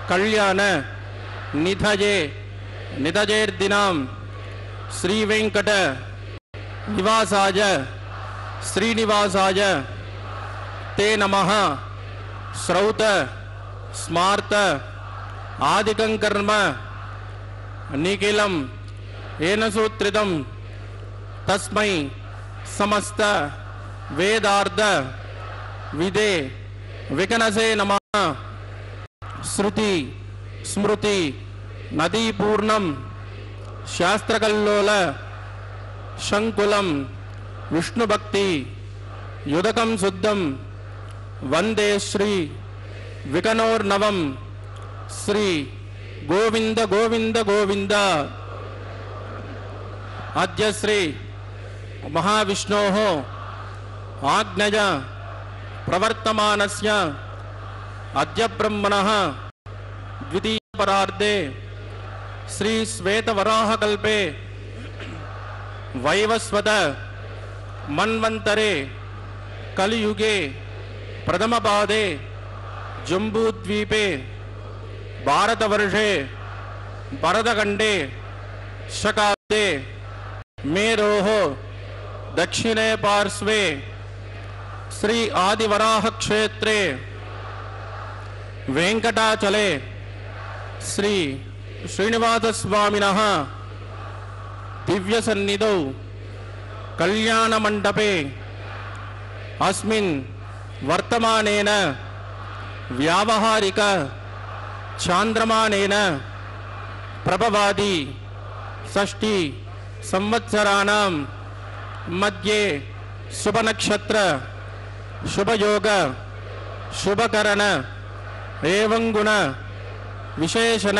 कल्याण निधजे निधजेर्दिनां श्रीवेंकट निवासाय श्रीनिवासाय ते नमः। श्रौत स्मार्त आदिकं कर्म निखिलं येन सूत्रितं तस्मै समस्त वेदार्थ विदे विकनसे नमः। श्रुति स्मृति नदीपूर्णं शास्त्रकल्लोल शंकुलं विष्णुभक्ति युदकं शुद्धं वंदे श्री विकनोर्नवं श्री गोविंद गोविंद गोविंद। अद्य श्री महाविष्णोः आज्ञया प्रवर्तमानस्य अद्य ब्रह्मणः द्वितीय परार्धे श्री श्वेतवराहकल्पे वैवस्वत मन्वन्तरे कलियुगे प्रथमपादे जम्बूद्वीपे भारतवर्षे भरतखण्डे शकाब्दे मेरोः दक्षिणे पार्श्वे श्री आदिवराह क्षेत्रे वेंकटाचले श्री श्रीनिवास स्वामिनः दिव्य सन्निधौ कल्याण मंडपे अस्मिन् वर्तमानेन व्यावहारिक चांद्रमानेन प्रभवादि षष्ठी संवत्सराणां मध्ये शुभ नक्षत्र शुभ योग शुभकरण एवं गुण विशेषण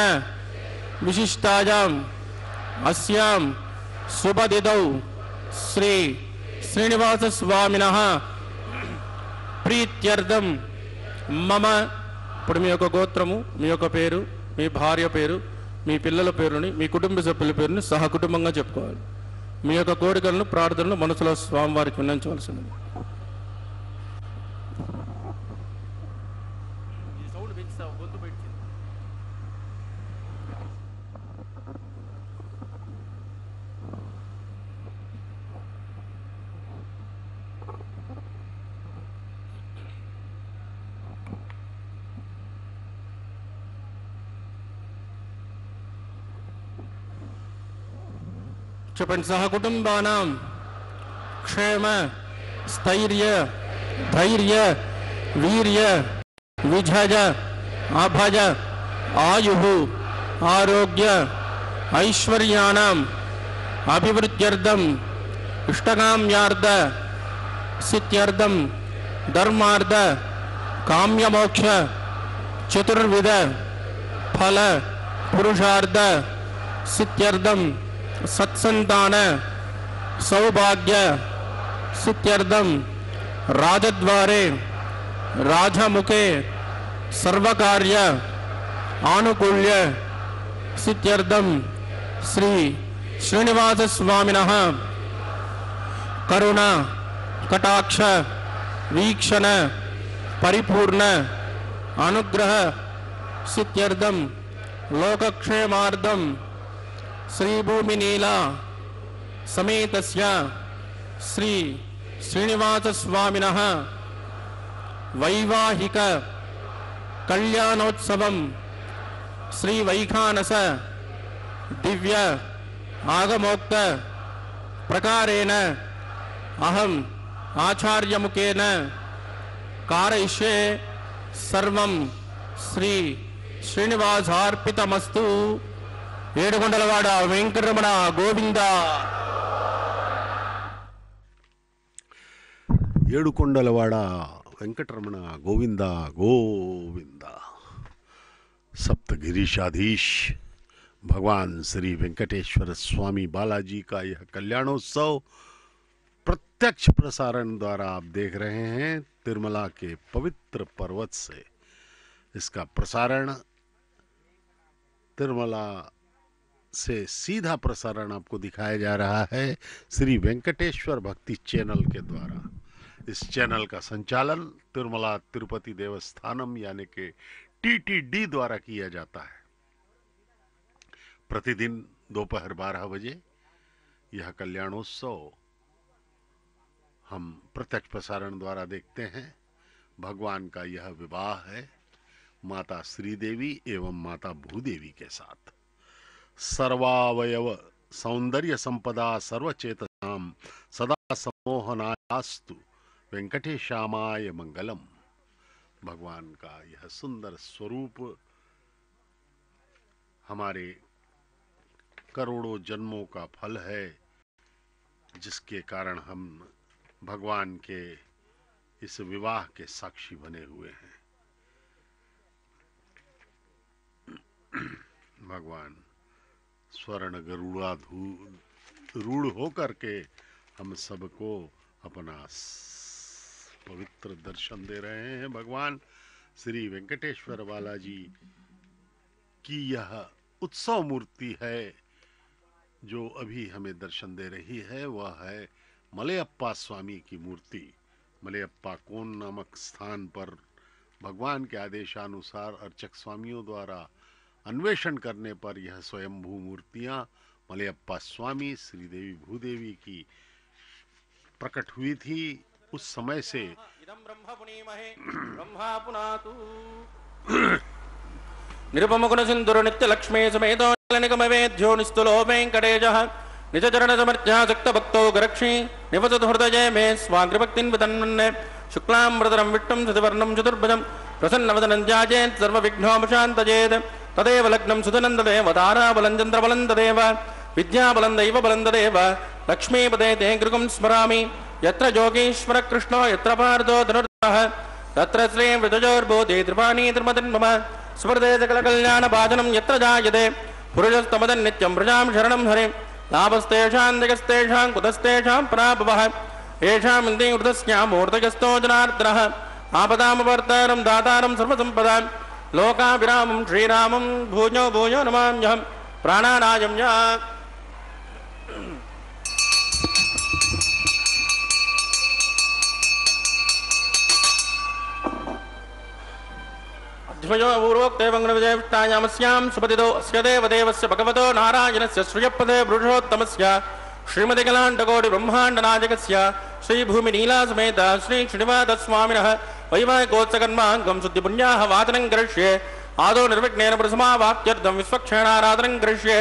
विशिष्टायाम् अस्यां शुभतिथौ श्री श्रीनिवास स्वामिनः प्रीत्यर्थं मम ఇప్పుడు మీ యొక్క గోత్రము మీ యొక్క పేరు మీ భార్య పేరు మీ పిల్లల పేరుని మీ కుటుంబ సభ్యుల పేరుని సహకుటుంబంగా చెప్పుకోవాలి. మీ యొక్క కోరికలను ప్రార్థనలు మనసులో స్వామివారికి విన్నవించవలసినది. చెప్పండి. సహకుటుంబానాం క్షేమ స్థైర్య ధైర్య వీర్య విజయ అభయ ఆయు ఆరోగ్య ఐశ్వర్యాణం అభివృద్ధ్యర్థం ఇష్టకామ్యార్థ సిద్ధ్యర్థం ధర్మార్థ కామ్యమోక్ష చతుర్విధ ఫల పురుషార్థ సిద్ధ్యర్థం सत्संतान सौभाग्य सिद्ध्यर्थम राजद्वारे राजमुखे सर्वकार्य आनुकूल्य सिद्ध्यर्थम श्री श्रीनिवास स्वामिनः करुणा कटाक्ष वीक्षण परिपूर्ण अनुग्रह सिद्ध्यर्थम लोकक्षेमार्थम श्री भूमि नीला समेतस्य श्री श्रीनिवास स्वामिनः वैवाहिक कल्याणोत्सवं श्री वैखानस दिव्य आगमोक्त प्रकारेण अहम आचार्यमुखेन कारयिष्ये सर्वं श्री श्रीनिवासार्पितमस्तु. ఏడుకొండలవాడ వెంకటరమణ గోవింద. ఏడుకొండలవాడ వెంకటరమణ గోవింద గోవింద. सप्तगिरीशाधीश भगवान श्री वेंकटेश्वर स्वामी बालाजी का यह कल्याणोत्सव प्रत्यक्ष प्रसारण द्वारा आप देख रहे हैं तिरुमला के पवित्र पर्वत से. इसका प्रसारण तिरुमला से सीधा प्रसारण आपको दिखाया जा रहा है श्री वेंकटेश्वर भक्ति चैनल के द्वारा. इस चैनल का संचालन तिरुमला तिरुपति देवस्थानम यानी कि TTD द्वारा किया जाता है. प्रतिदिन दोपहर 12 बजे यह कल्याणोत्सव हम प्रत्यक्ष प्रसारण द्वारा देखते हैं. भगवान का यह विवाह है माता श्रीदेवी एवं माता भूदेवी के साथ. सर्वावयव सौंदर्य संपदा सर्वचेतसाम सदा सम्मोहनायास्तु वेंकटेशामाय मंगलम. भगवान का यह सुंदर स्वरूप हमारे करोड़ों जन्मों का फल है, जिसके कारण हम भगवान के इस विवाह के साक्षी बने हुए हैं। भगवान स्वर्ण गरुड़ारूढ़ होकर के हम सबको अपना पवित्र दर्शन दे रहे हैं। भगवान श्री वेंकटेश्वर बालाजी की यह उत्सव मूर्ति है जो अभी हमें दर्शन दे रही है, वह है मलयप्पा स्वामी की मूर्ति। मलयप्पा कोन नामक स्थान पर भगवान के आदेशानुसार अर्चक स्वामियों द्वारा अन्वेषण करने पर यह स्वयंभू मूर्तियां मलयप्पा स्वामी श्रीदेवी भूदेवी की प्रकट हुई थी। उस समय से निरुपम गुण सिंधुर नित्य लक्ष्मी समेतो निगमवेद्यो निस्तुलो वेंकटेशः निज चरण समर्थ्या सक्त भक्तो गरक्षी निवसतु हृदये मे स्वाग्रभक्तिं वितन्वन्ने शुक्लांबरधरं विष्णुं शशिवर्णं चतुर्भुजं प्रसन्नवदनं ध्यायेत् सर्वविघ्नोपशान्तयेत् तदेव लग्नं सुधनं तदेव ताराबलं चन्द्रबलं तदेव विद्याबलं दैवबलं तदेव लक्ष्मीपदे ते गृहं स्मरामि यत्र योगीश्वर कृष्णो यत्र पार्थो धनुर्धरः तत्र श्री वृतजोर्बोधे त्रिपाणी त्रिमतन्मम स्मृते सकलकल्याण भाजनं यत्र जायते पुरुषस्तमदन् नित्यं व्रजां शरणं हरे लाभस्तेषां दिगस्तेषां कुतस्तेषां पराभवः येषाम् इन्दे ऊर्ध्वस्यामूर्धयस्तो जनार्दनः आपदामवर्तारं दातारं सर्वसम्पदां लोकाभिरामं श्रीरामं भूयो भूयो नमाम्यहं प्राणानायं च पूर्वोक्तेवंगविजयविष्टायामस्यां सुपतितो अस्य देवदेवस्य भगवतो नारायणस्य श्रियपदे पुरुषोत्तमस्य श्रीमतिकलाण्डकोटिब्रह्माण्डनायकस्य श्रीभूमिनीलासमेत श्री श्रीनिवासस्वामिनः वैवाहिकोत्सकर्माङ्गं शुद्धिपुण्याः वादनं करिष्ये आदौ निर्विघ्नेन प्रसमावाप्त्यर्थं विश्वक्षेणाराधनं करिष्ये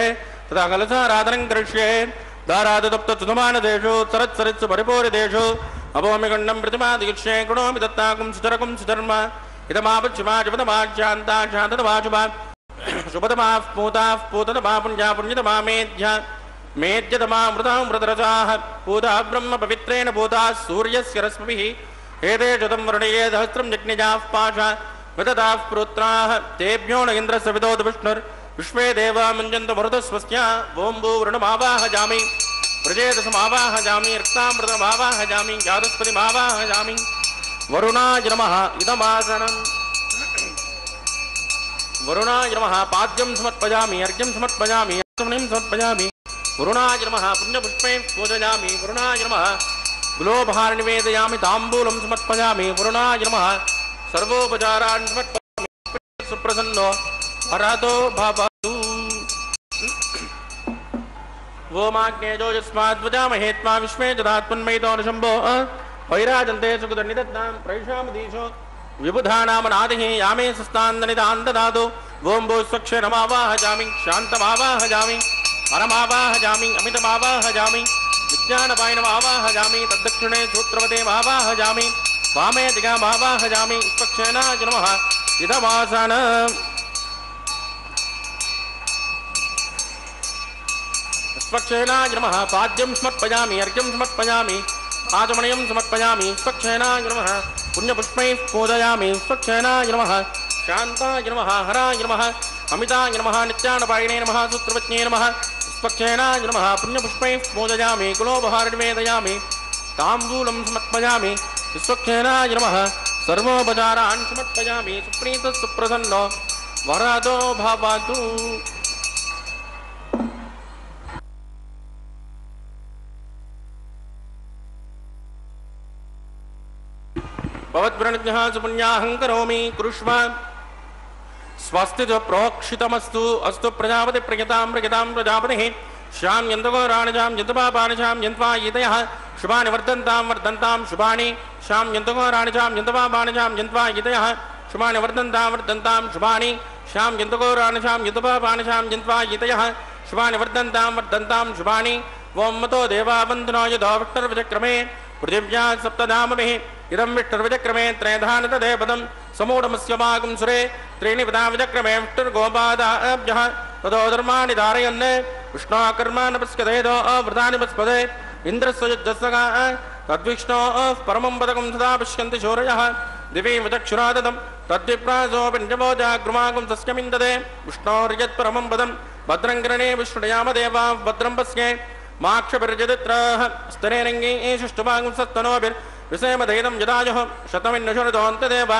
तथा कलशाराधनं करिष्ये दारादतप्तसुधमानदेषु सरत्सरित्सु परिपूरितेषु अभोमिगण्डं प्रतिमादिगिष्ये कृणोमि दत्ताकुं सुचरकुं सुधर्म इदमापच्युमाजपदमाज्यान्ता शान्तदमाजुमा शुभदमाः पूताः पूतदमा पुञ्जा पुण्यदमा मेध्यदमा मृतरसाः पूता ब्रह्म पवित्रेण भूताः सूर्यस्य रश्मिभिः एते शतं वर्णये सहस्रं यज्ञजाः पाशा विदधाः पुत्राः तेभ्यो न इन्द्रस्य विदोद विष्णुर्विश्वे देवा मुञ्जन्तु मरुतस्वस्या वोम्बूर्णमावाहजामि व्रजेदसमावाहजामि रक्तामृतमावाहजामि जातस्पतिमावाहजामि वरुणाय नमः इदमासनम् वरुणाय नमः पाद्यं समर्पयामि अर्घ्यं समर्पयामि अग्निं समर्पयामि वरुणाय नमः पुण्यपुष्पैः पूजयामि वरुणाय नमः गुलोपहार निवेदयामि ताम्बूलं समर्पयामि वरुणाय नमः सर्वोपचारान् समर्पयामि सुप्रसन्नो हरतो भवतु वोमाग्नेयो यस्माद्वजामहे त्वा विश्वे जदात्मन्मयितो न शम्भो वैराजन्ते सुकृतनिदत्तां प्रैषामधीशो विबुधानामनादिः यामे सस्तान्दनिदान् ददातु वोम्बो स्वक्षरमावाहजामि शान्तमावाहजामि परमावाहजामि अमितमावाहजामि विज्ञानपायनमावाहजामि तद्दक्षिणे सूत्रवतेमावाहजामि वामे दिगामावाहजामि स्वक्षेनाय नमः इदमासन स्वक्षेनाय नमः पाद्यं समर्पयामि अर्घ्यं समर्पयामि आचमनीयं समर्पयामि स्वक्षेनाय नमः पुण्यपुष्पैः पूजयामि स्वक्षेनाय नमः शान्ताय नमः हराय नमः अमिताय नमः नित्यानपायिने नमः सूत्रवत्न्ये नमः स्वक्षेनाय नमः पुण्यपुष्पैः पूजयामि कुलोपहारनिवेदयामि ताम्बूलं समर्पयामि स्वक्षेनाय नमः सर्वोपचारान् समर्पयामि सुप्रीतः सुप्रसन्नो वरदो भवतु भवद्व्रणज्ञः सुपुण्याहं करोमि कुरुष्व स्वस्ति प्रोक्षितमस्तु अस्तु प्रजापति प्रयतां प्रजापतिः श्यां यन्तगोराणिजां यन्तपापानिजां यन्त्वा यितयः शुभानि वर्धन्तां शुभानि श्यां यन्तगोराणिजां यन्तपापानिजां यन्त्वा यितयः शुभानि वर्धन्तां शुभानि श्यां यन्तगोराणिजां यन्तपापानिजां यन्त्वा यितयः शुभानि वर्धन्तां शुभानि वों मतो देवावन्दनो यदो विष्णुर्विचक्रमे पृथिव्या सप्तधामभिः इदं विष्णुर्विचक्रमे त्रयधान तदेपदं समूढमस्य मागं सुरे त्रीणि पदा विचक्रमे विष्णुर्गोपादाभ्यः ततो धर्माणि धारयन् विष्णो कर्मानपस्कदेदो वृतानिपस्पदे इन्द्रस्य यज्ञस्सगा तद्विष्णो परमं पदकं सदा पश्यन्ति शौरयः दिवि विचक्षुरादतं तद्विप्रासो पिञ्जमोजाग्रुमागं तस्यमिन्ददे विष्णोर्यत्परमं पदं भद्रं गृणे विष्णुयाम देवा भद्रं पश्ये माक्षभिर्जदित्रः स्तनेरङ्गे शिष्टभागं सत्तनोभिर्विषयमधेदं यदायुः शतमिन्नशुरदोऽन्तदेव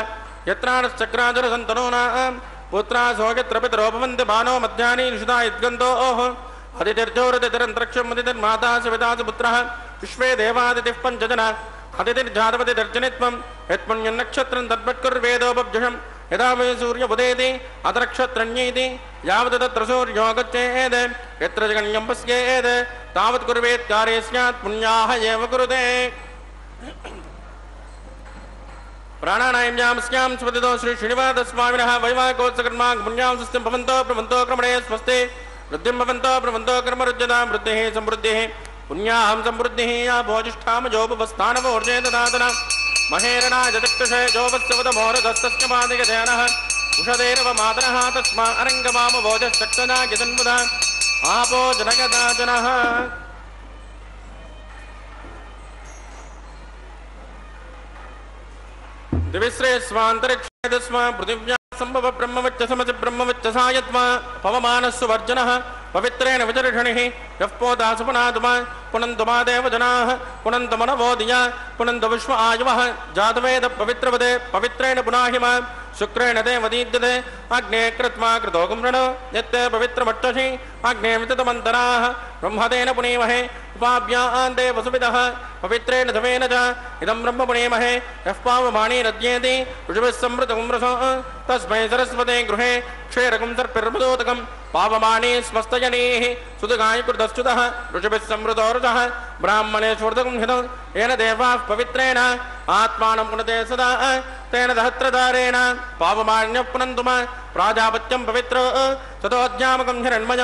यत्राणश्चक्राजरसन्तनूनां पुत्रा सोऽयत्र पितरो भवन्ति बाणो मध्यानि निषिता यद्गन्धोः अदितिर्जोरदितिरन्तरिक्षमुदितिर्माता सवितासि पुत्रः विश्वे देवादितिः पञ्चजना अदितिर्जातपतिर्जनित्वं यत्पुण्यन्नक्षत्रं तद्वत्कुर्वेदोपब्जषं यदा वै सूर्यमुदेति अतनक्षत्रण्येति यावत् तत्र सूर्यो गच्छेत् यत्र जगन्यं पश्येत् तावत् कुर्वेत् कार्ये स्यात् पुण्याः एव कुरुते प्राणानां स्यां स्मृतितो श्री श्रीनिवासस्वामिनः वैवाहिकोत्सकर्मा पुण्यां स्वस्तिं भवन्तो प्रभवन्तो क्रमणे स्वस्ति वृद्धिं भवन्तो प्रभवन्तो कर्मरुज्यतां वृद्धिः समृद्धिः पुण्यां समृद्धिः या भोजिष्ठां जोपवस्थानवोर्जे ददातन महेरणाजतिक्षे जोपस्यवदमोरदस्तस्य मादिगजयनः उषदेरव मातरः तस्मा अरङ्गमाम भोजश्चक्षना यजन्मुदा आपो जनगदाजनः दिविश्रे स्वान्तरिक्षे तस्मा पृथिव्या संभव ब्रह्मवच्च समति ब्रह्मवच्च सायत्वा पवमानस्सु वर्जनः पवित्रेण विचर्षणिः यः पोदासुपनादुमा पुनन्तुमा देवजनाः पुनन्तमनवोदिया पुनन्त विश्व आयुवः जातवेद पवित्रवदे पवित्रेण पुनाहिमा शुक्रेण देवदीद्यते अग्ने कृत्वा कृतोगं रण यत्ते पवित्रमट्टसि अग्ने विततमन्तराः ब्रह्मतेन पुनीमहे उपाभ्यां देवसुविदः पवित्रेण धवेन च इदं ब्रह्म पुनीमहे यः पावमाणी रज्येति ऋषिभिः संवृतं रसो तस्मै सरस्वते गृहे क्षेरकं सर्पिर्मदोदकं पावमानी स्मस्तजनीः सुदगाय कृतश्च्युतः ऋषिभिः संवृतो रुचः ब्राह्मणे स्वर्धकं हितं येन देवाः पवित्रेण आत्मानं पुनते सदा तेन दहत्रधारेण पावमान्यः पुनन्तुम प्राजापत्यं पवित्र ततोऽध्यामकं हिरण्मय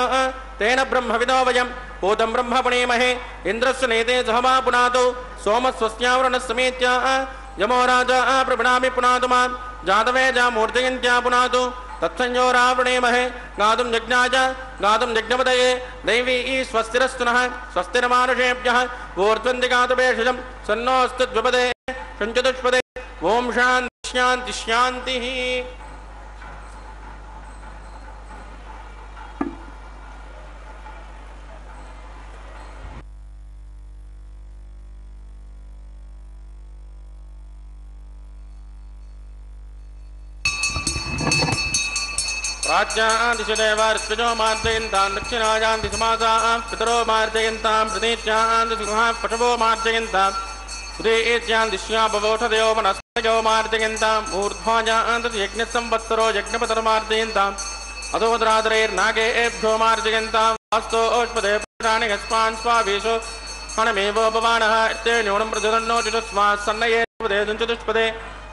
तेन ब्रह्मविदो वयं भूतं ब्रह्म पुनीमहे इन्द्रस्य नेते सहमा पुनातो सोमस्वस्यावरणः यमो राजा प्रभृणामि पुनातु मां जातवेजा मूर्जयन्त्या पुनातु तत्संयोरावृणेमहे गातुं यज्ञाय गातुं यज्ञपदये दैवी स्वस्तिरस्तु नः स्वस्तिर्मानुषेभ्यः ऊर्ध्वन्दिगातुभेषजं सन्नोऽस्तुद्विपदे सञ्चतुष्पदे ओम शान्ति शान्ति शान्तिः। प्राज्ञां दिशदेवा ऋत्विजो मार्जयन्तां दक्षिणायां दिशमासां पितरो मार्जयन्तां प्रतीच्यां दिशगुहां पशवो मार्जयन्तां उदयेत्यां दिश्यां बवोषधयो वनस्पतयो मार्जयन्तां ऊर्ध्वायां यज्ञसंवत्सरो यज्ञपतर्मार्जयन्ताम् अधोदरादरैर्नागेभ्यो मार्जयन्तां वास्तो ओष्पदे प्राणि हस्मान् स्वावेशो हणमेवोपमानः इत्ते न्यूनं प्रजदन्नो चतुस्मा सन्नये चतुष्पदे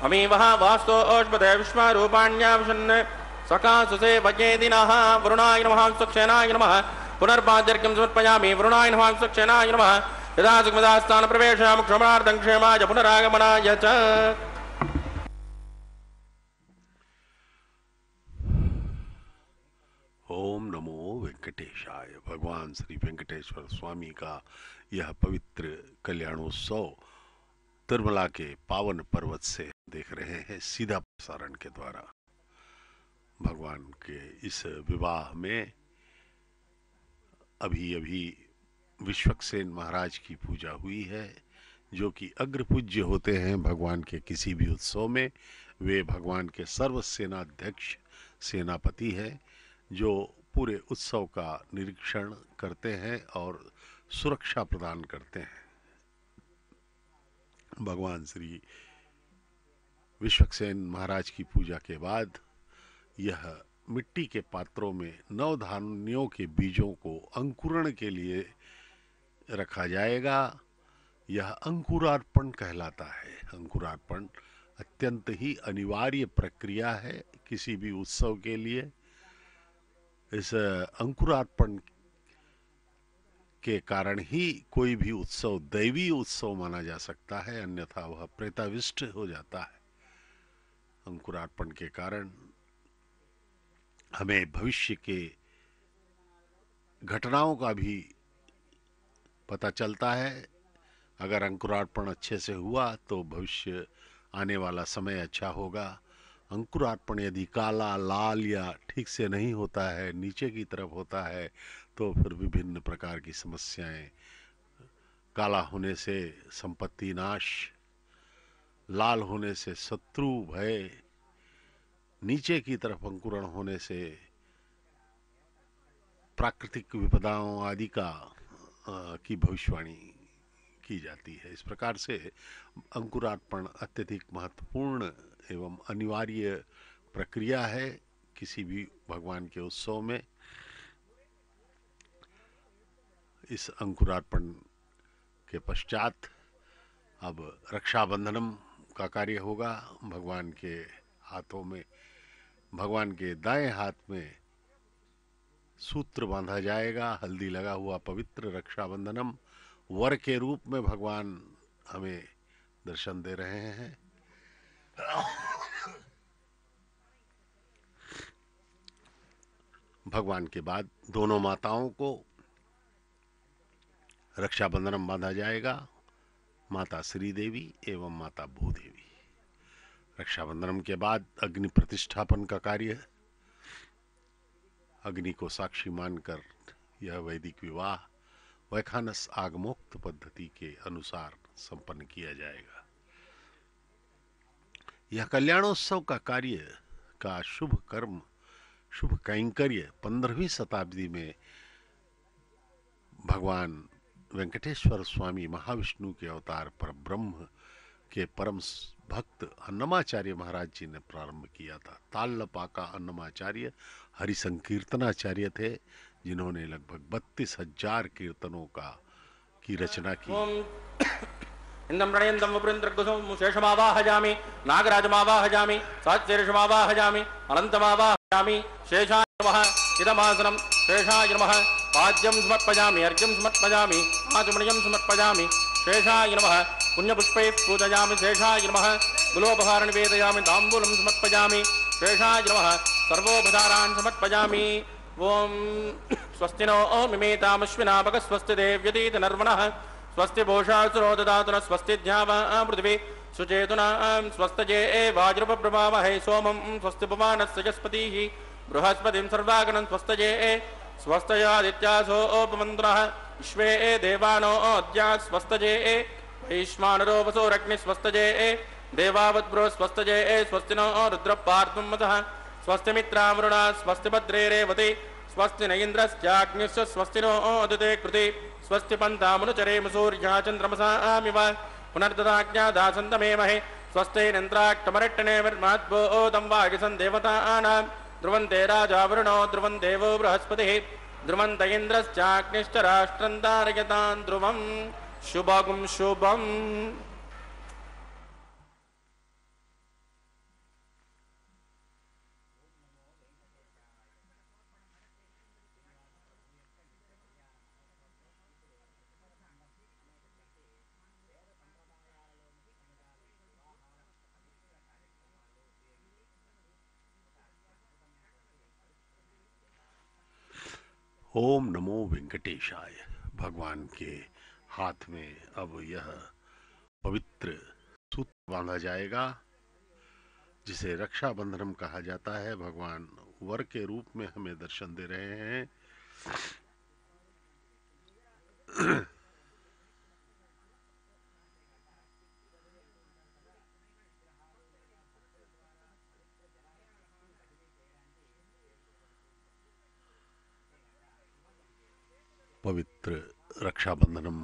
अमीवः वास्तो ओष्पदे विश्वरूपाण्यां विशन् सकाशुषे वज्ञेदिनः वरुणाय नमः स्वक्षेनाय नमः पुनर्पाद्यर्घ्यं समर्पयामि वरुणाय नमः स्वक्षेनाय नमः यदा सुखमदास्थानप्रवेशामि क्षमार्थं क्षेमाय पुनरागमनाय च। ओम नमो वेंकटेशाय। भगवान श्री वेंकटेश्वर स्वामी का यह पवित्र कल्याणोत्सव तिरुमला के पावन पर्वत से देख रहे हैं सीधा प्रसारण के द्वारा। भगवान के इस विवाह में अभी अभी विश्वक्सेन महाराज की पूजा हुई है, जो कि अग्र पूज्य होते हैं भगवान के किसी भी उत्सव में। वे भगवान के सर्व सेनाध्यक्ष सेनापति हैं, जो पूरे उत्सव का निरीक्षण करते हैं और सुरक्षा प्रदान करते हैं। भगवान श्री विश्वक्सेन महाराज की पूजा के बाद यह मिट्टी के पात्रों में नवधान्यों के बीजों को अंकुरण के लिए रखा जाएगा। यह अंकुरार्पण कहलाता है। अंकुरार्पण अत्यंत ही अनिवार्य प्रक्रिया है किसी भी उत्सव के लिए। इस अंकुरार्पण के कारण ही कोई भी उत्सव दैवी उत्सव माना जा सकता है, अन्यथा वह प्रेताविष्ट हो जाता है। अंकुरार्पण के कारण हमें भविष्य के घटनाओं का भी पता चलता है। अगर अंकुरार्पण अच्छे से हुआ तो भविष्य आने वाला समय अच्छा होगा। अंकुरार्पण यदि काला, लाल या ठीक से नहीं होता है, नीचे की तरफ होता है, तो फिर विभिन्न प्रकार की समस्याएं, काला होने से संपत्ति नाश, लाल होने से शत्रु भय, नीचे की तरफ अंकुरण होने से प्राकृतिक विपदाओं आदि की भविष्यवाणी की जाती है। इस प्रकार से अंकुरार्पण अत्यधिक महत्वपूर्ण एवं अनिवार्य प्रक्रिया है किसी भी भगवान के उत्सव में। इस अंकुरार्पण के पश्चात अब रक्षाबंधनम का कार्य होगा। भगवान के हाथों में, भगवान के दाएं हाथ में सूत्र बांधा जाएगा, हल्दी लगा हुआ पवित्र रक्षाबंधनम। वर के रूप में भगवान हमें दर्शन दे रहे हैं। भगवान के बाद दोनों माताओं को रक्षाबंधनम बांधा जाएगा, माता श्री देवी एवं माता भूदेवी। रक्षाबंधनम के बाद अग्नि प्रतिष्ठापन का कार्य, अग्नि को साक्षी मानकर यह वैदिक विवाह वैखानस आगमोक्त पद्धति के अनुसार संपन्न किया जाएगा। यह कल्याणोत्सव का कार्य का शुभ कर्म, शुभ कैंकर्य 15वीं शताब्दी में भगवान वेंकटेश्वर स्वामी महाविष्णु के अवतार पर ब्रह्म के परम भक्त अन्नमाचार्य महाराज जी ने प्रारंभ किया था। तालपाका अन्नमाचार्य हरि संकीर्तनाचार्य थे, जिन्होंने लगभग 32,000 कीर्तनों की रचना की। इंदम प्रणयंदम वपुरेन्द्रगुसुम शेषमावाहयामि, नागराजमावाहयामि, साच्चेर्षमावाहयामि, अनन्तमावाहयामि, शेषाय नमः। इदमासनं शेषाय नमः। पाद्यं समर्पयामि, अर्घ्यं समर्पयामि, आचमनीयं समर्पयामि, शेषाय नमः। पुण्यपुष्पैः पूजयामि, शेषाय नमः। गुलोपहार निवेदयामि, ताम्बूलं समर्पयामि, शेषाय नमः। सर्वोपचारान् समर्पयामि। ओम स्वस्ति नो मिमेतामश्विनापक स्वस्ति देव्यतीत नर्वणः स्वस्ति भूषासुरो ददातु न स्वस्ति द्यावा पृथिवी सुचेतुना स्वस्तजे वाजृपप्रभावहे सोमं स्वस्ति पुमानस्य जस्पतिः बृहस्पतिं सर्वागणं स्वस्तजे स्वस्तयादित्यासो उपमन्त्रः विश्वे देवानो अद्या स्वस्तजे वैश्वानरो वसोरग्नि स्वस्तजे देवावद्भ्रो स्वस्तजे स्वस्ति नो रुद्रपार्त्वमतः स्वस्ति मित्रावरुणा स्वस्ति भद्रे रेवती स्वस्ति न इन्द्रश्चाग्निश्च स्वस्ति नो उदिते कृते स्वस्ति पन्थामनुचरेम सूर्यः चन्द्रमसामिव पुनर्ददाज्ञादासन्तमेमहे स्वस्तिरिन्द्राक्तमरिट्टने वर्माद्भूतं वागिसं देवतानां ध्रुवन्ते राजावरुणो ध्रुवं देवो बृहस्पतिः ध्रुवन्त इन्द्रश्चाग्निश्च राष्ट्रं तारयतां ध्रुवं शुभगुं शुभम्। ओम नमो वेंकटेशाय। भगवान के हाथ में अब यह पवित्र सूत्र बांधा जाएगा, जिसे रक्षाबंधनम कहा जाता है। भगवान वर के रूप में हमें दर्शन दे रहे हैं। पवित्र रक्षाबंधनम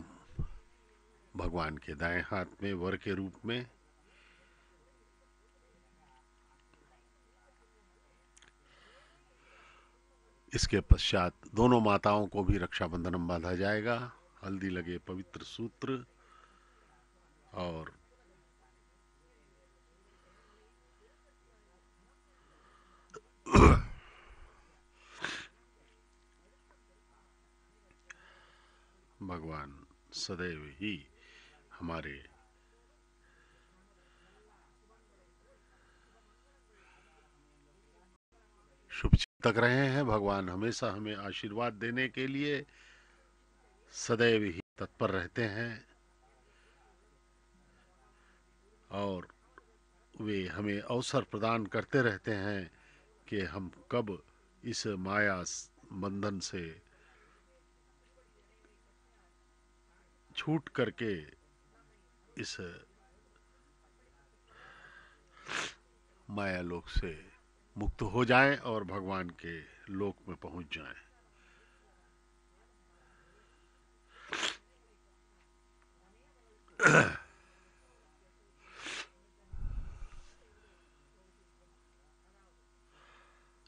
भगवान के दाएं हाथ में वर के रूप में, इसके पश्चात दोनों माताओं को भी रक्षाबंधनम बांधा जाएगा। हल्दी लगे पवित्र सूत्र और भगवान सदैव ही हमारे शुभ तक रहे हैं। भगवान हमेशा हमें आशीर्वाद देने के लिए सदैव ही तत्पर रहते हैं और वे हमें अवसर प्रदान करते रहते हैं कि हम कब इस माया बंधन से छूट करके इस माया लोक से मुक्त हो जाएं और भगवान के लोक में पहुंच जाएं।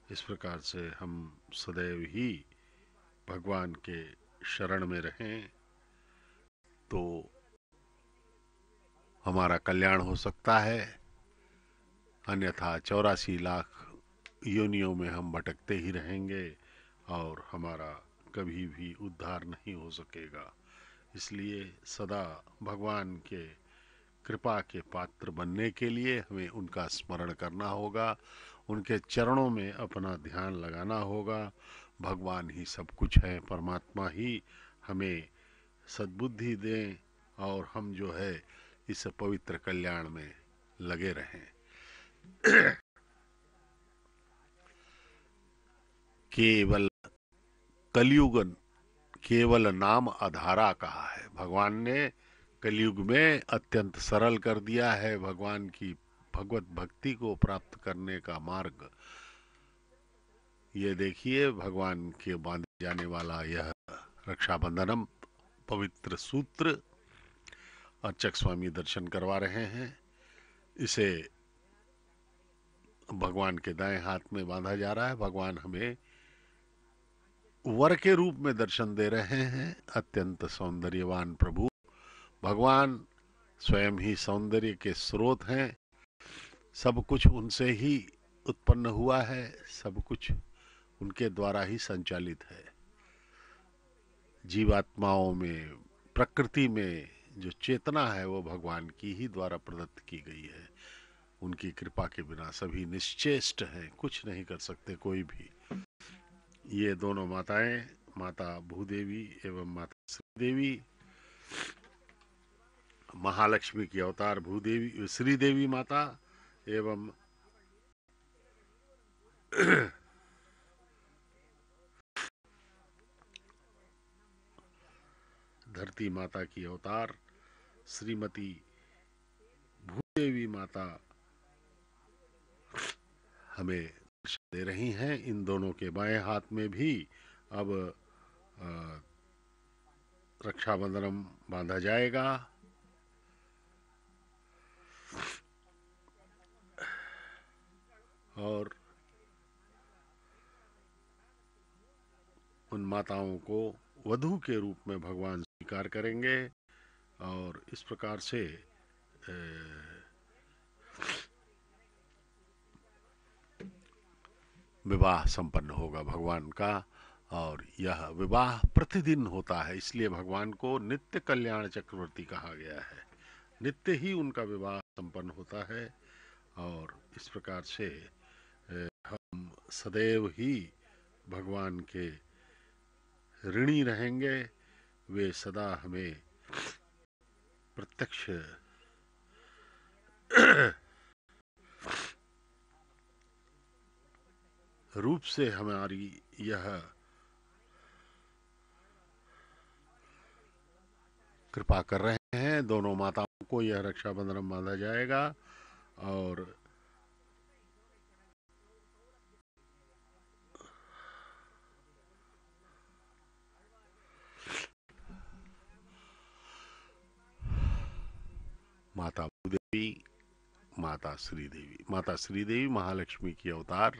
इस प्रकार से हम सदैव ही भगवान के शरण में रहें तो हमारा कल्याण हो सकता है, अन्यथा 84 लाख योनियों में हम भटकते ही रहेंगे और हमारा कभी भी उद्धार नहीं हो सकेगा। इसलिए सदा भगवान के कृपा के पात्र बनने के लिए हमें उनका स्मरण करना होगा, उनके चरणों में अपना ध्यान लगाना होगा। भगवान ही सब कुछ है, परमात्मा ही हमें सद्बुद्धि दें और हम जो है इस पवित्र कल्याण में लगे रहें। केवल कलयुग केवल नाम आधारा कहा है। भगवान ने कलयुग में अत्यंत सरल कर दिया है भगवान की भगवत भक्ति को प्राप्त करने का मार्ग। ये देखिए, भगवान के बांधे जाने वाला यह रक्षाबंधनम पवित्र सूत्र अर्चक स्वामी दर्शन करवा रहे हैं। इसे भगवान के दाएं हाथ में बांधा जा रहा है। भगवान हमें वर के रूप में दर्शन दे रहे हैं। अत्यंत सौंदर्यवान प्रभु भगवान स्वयं ही सौंदर्य के स्रोत हैं। सब कुछ उनसे ही उत्पन्न हुआ है, सब कुछ उनके द्वारा ही संचालित है। जीवात्माओं में, प्रकृति में जो चेतना है वो भगवान की ही द्वारा प्रदत्त की गई है। उनकी कृपा के बिना सभी निश्चेष्ट हैं, कुछ नहीं कर सकते कोई भी। ये दोनों माताएं, माता भूदेवी एवं माता श्रीदेवी, महालक्ष्मी की अवतार भूदेवी श्रीदेवी माता एवं धरती माता की अवतार श्रीमती भूदेवी माता हमें दर्शन दे रही हैं। इन दोनों के बाएं हाथ में भी अब रक्षाबंधनम बांधा जाएगा। और उन माताओं को वधू के रूप में भगवान स्वीकार करेंगे और इस प्रकार से विवाह संपन्न होगा भगवान का। और यह विवाह प्रतिदिन होता है, इसलिए भगवान को नित्य कल्याण चक्रवर्ती कहा गया है। नित्य ही उनका विवाह संपन्न होता है और इस प्रकार से हम सदैव ही भगवान के ऋणी रहेंगे। वे सदा हमें प्रत्यक्ष रूप से हमारी यह कृपा कर रहे हैं। दोनों माताओं को यह रक्षाबंधन बांधा जाएगा और माता भूदेवी, माता श्रीदेवी महालक्ष्मी की अवतार,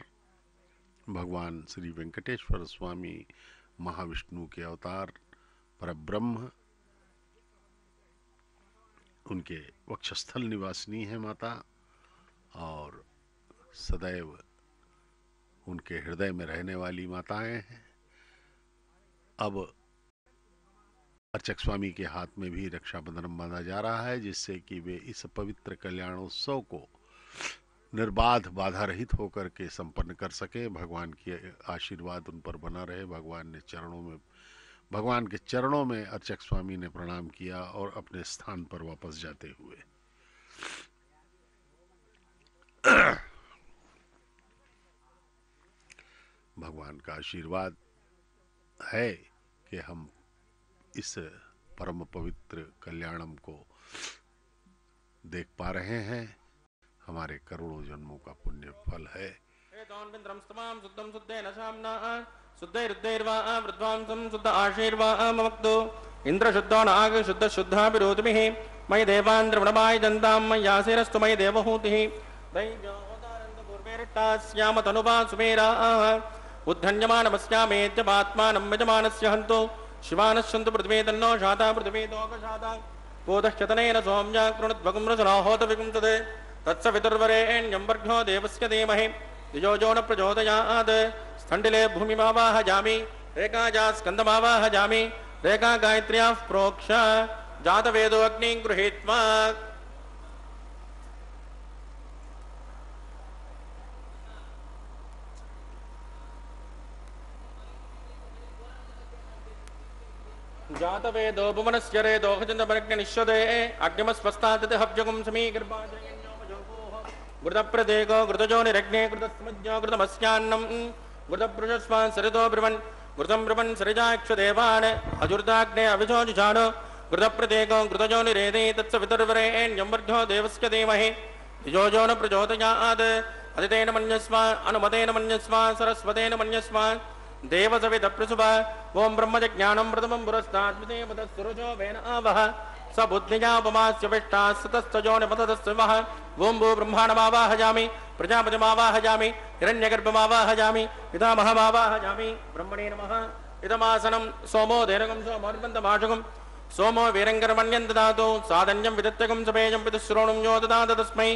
भगवान श्री वेंकटेश्वर स्वामी महाविष्णु के अवतार, परब्रह्म, उनके वक्षस्थल निवासिनी है माता और सदैव उनके हृदय में रहने वाली माताएं हैं। अब अर्चक स्वामी के हाथ में भी रक्षाबंधन बांधा जा रहा है, जिससे कि वे इस पवित्र कल्याणोत्सव को निर्बाध बाधा रहित होकर के संपन्न कर सके। भगवान की आशीर्वाद उन पर बना रहे। भगवान के चरणों में अर्चक स्वामी ने प्रणाम किया और अपने स्थान पर वापस जाते हुए भगवान का आशीर्वाद है कि हम इस परम पवित्र कल्याणम को देख पा रहे हैं। हमारे करोड़ों जन्मों का पुण्य फल है। शुद्ध आशीर्वामक्तो इंद्र शुद्धो नाग शुद्ध शुद्धा विरोधमिः मयि देवान्द्रवणमाय जन्तां मय्यासेरस्तु मयि देवहूतिः दैव्योदानन्दपूर्वेरट्टास्याम तनुवा सुमेराः उद्धन्यमानमस्यामेत्यपात्मानं यजमानस्य हन्तो शिवानश्चन्तु पृथिवी तन्नो शाता पृथिवी दोकशाता कोदश्चतनेन सौम्या कृणुद्भगं रचनाहोत विकुंसते तत्सवितुर्वरेण्यं वर्घ्यो देवस्य धीमहि धियो यो न प्रचोदयात् स्थण्डिले भूमिमावाहयामि रेखाजा स्कन्दमावाहयामि रेखा गायत्र्याः प्रोक्ष जातवेदो अग्निं गृहीत्वा जातवेदो भुवनस्य रेदो हजन्तमग्निनिश्यते अग्निमस्वस्तादति हव्यगुं समीकृपाजयन्योमजोगोः घृतप्रदेको घृतजो निरग्ने घृतस्मज्ञो घृतमस्यान्नं घृतपृषस्वान् सरितो ब्रुवन् घृतं ब्रुवन् सरिजाक्षदेवान् अजुर्दाग्ने अभिजोजुषाण घृतप्रदेको घृतजो निरेदे तत्सवितुर्वरेण्यं वर्घ्यो देवस्य धीमहि धियो यो न प्रचोदयात् अदितेन मन्यस्व अनुमतेन मन्यस्व सरस्वतेन मन्यस्व देवसवितप्रसुभा ओं ब्रह्मज्ञानं प्रथमं पुरस्ताद्विदेवतस्सुरजो वेन आवह स बुद्धिजा उपमास्य विष्टाः सतस्तजो निपततस्य वः ओं भू ब्रह्माणमावाहयामि प्रजापतिमावाहयामि हिरण्यगर्भमावाहयामि पितामहमावाहयामि ब्रह्मणे नमः इदमासनं सोमो धेनुकं सोमोर्बन्धमाशुकं सोमो वीरङ्करमण्यं ददातु साधन्यं विदत्तकं सपेयं पितुश्रोणं यो ददात तस्मै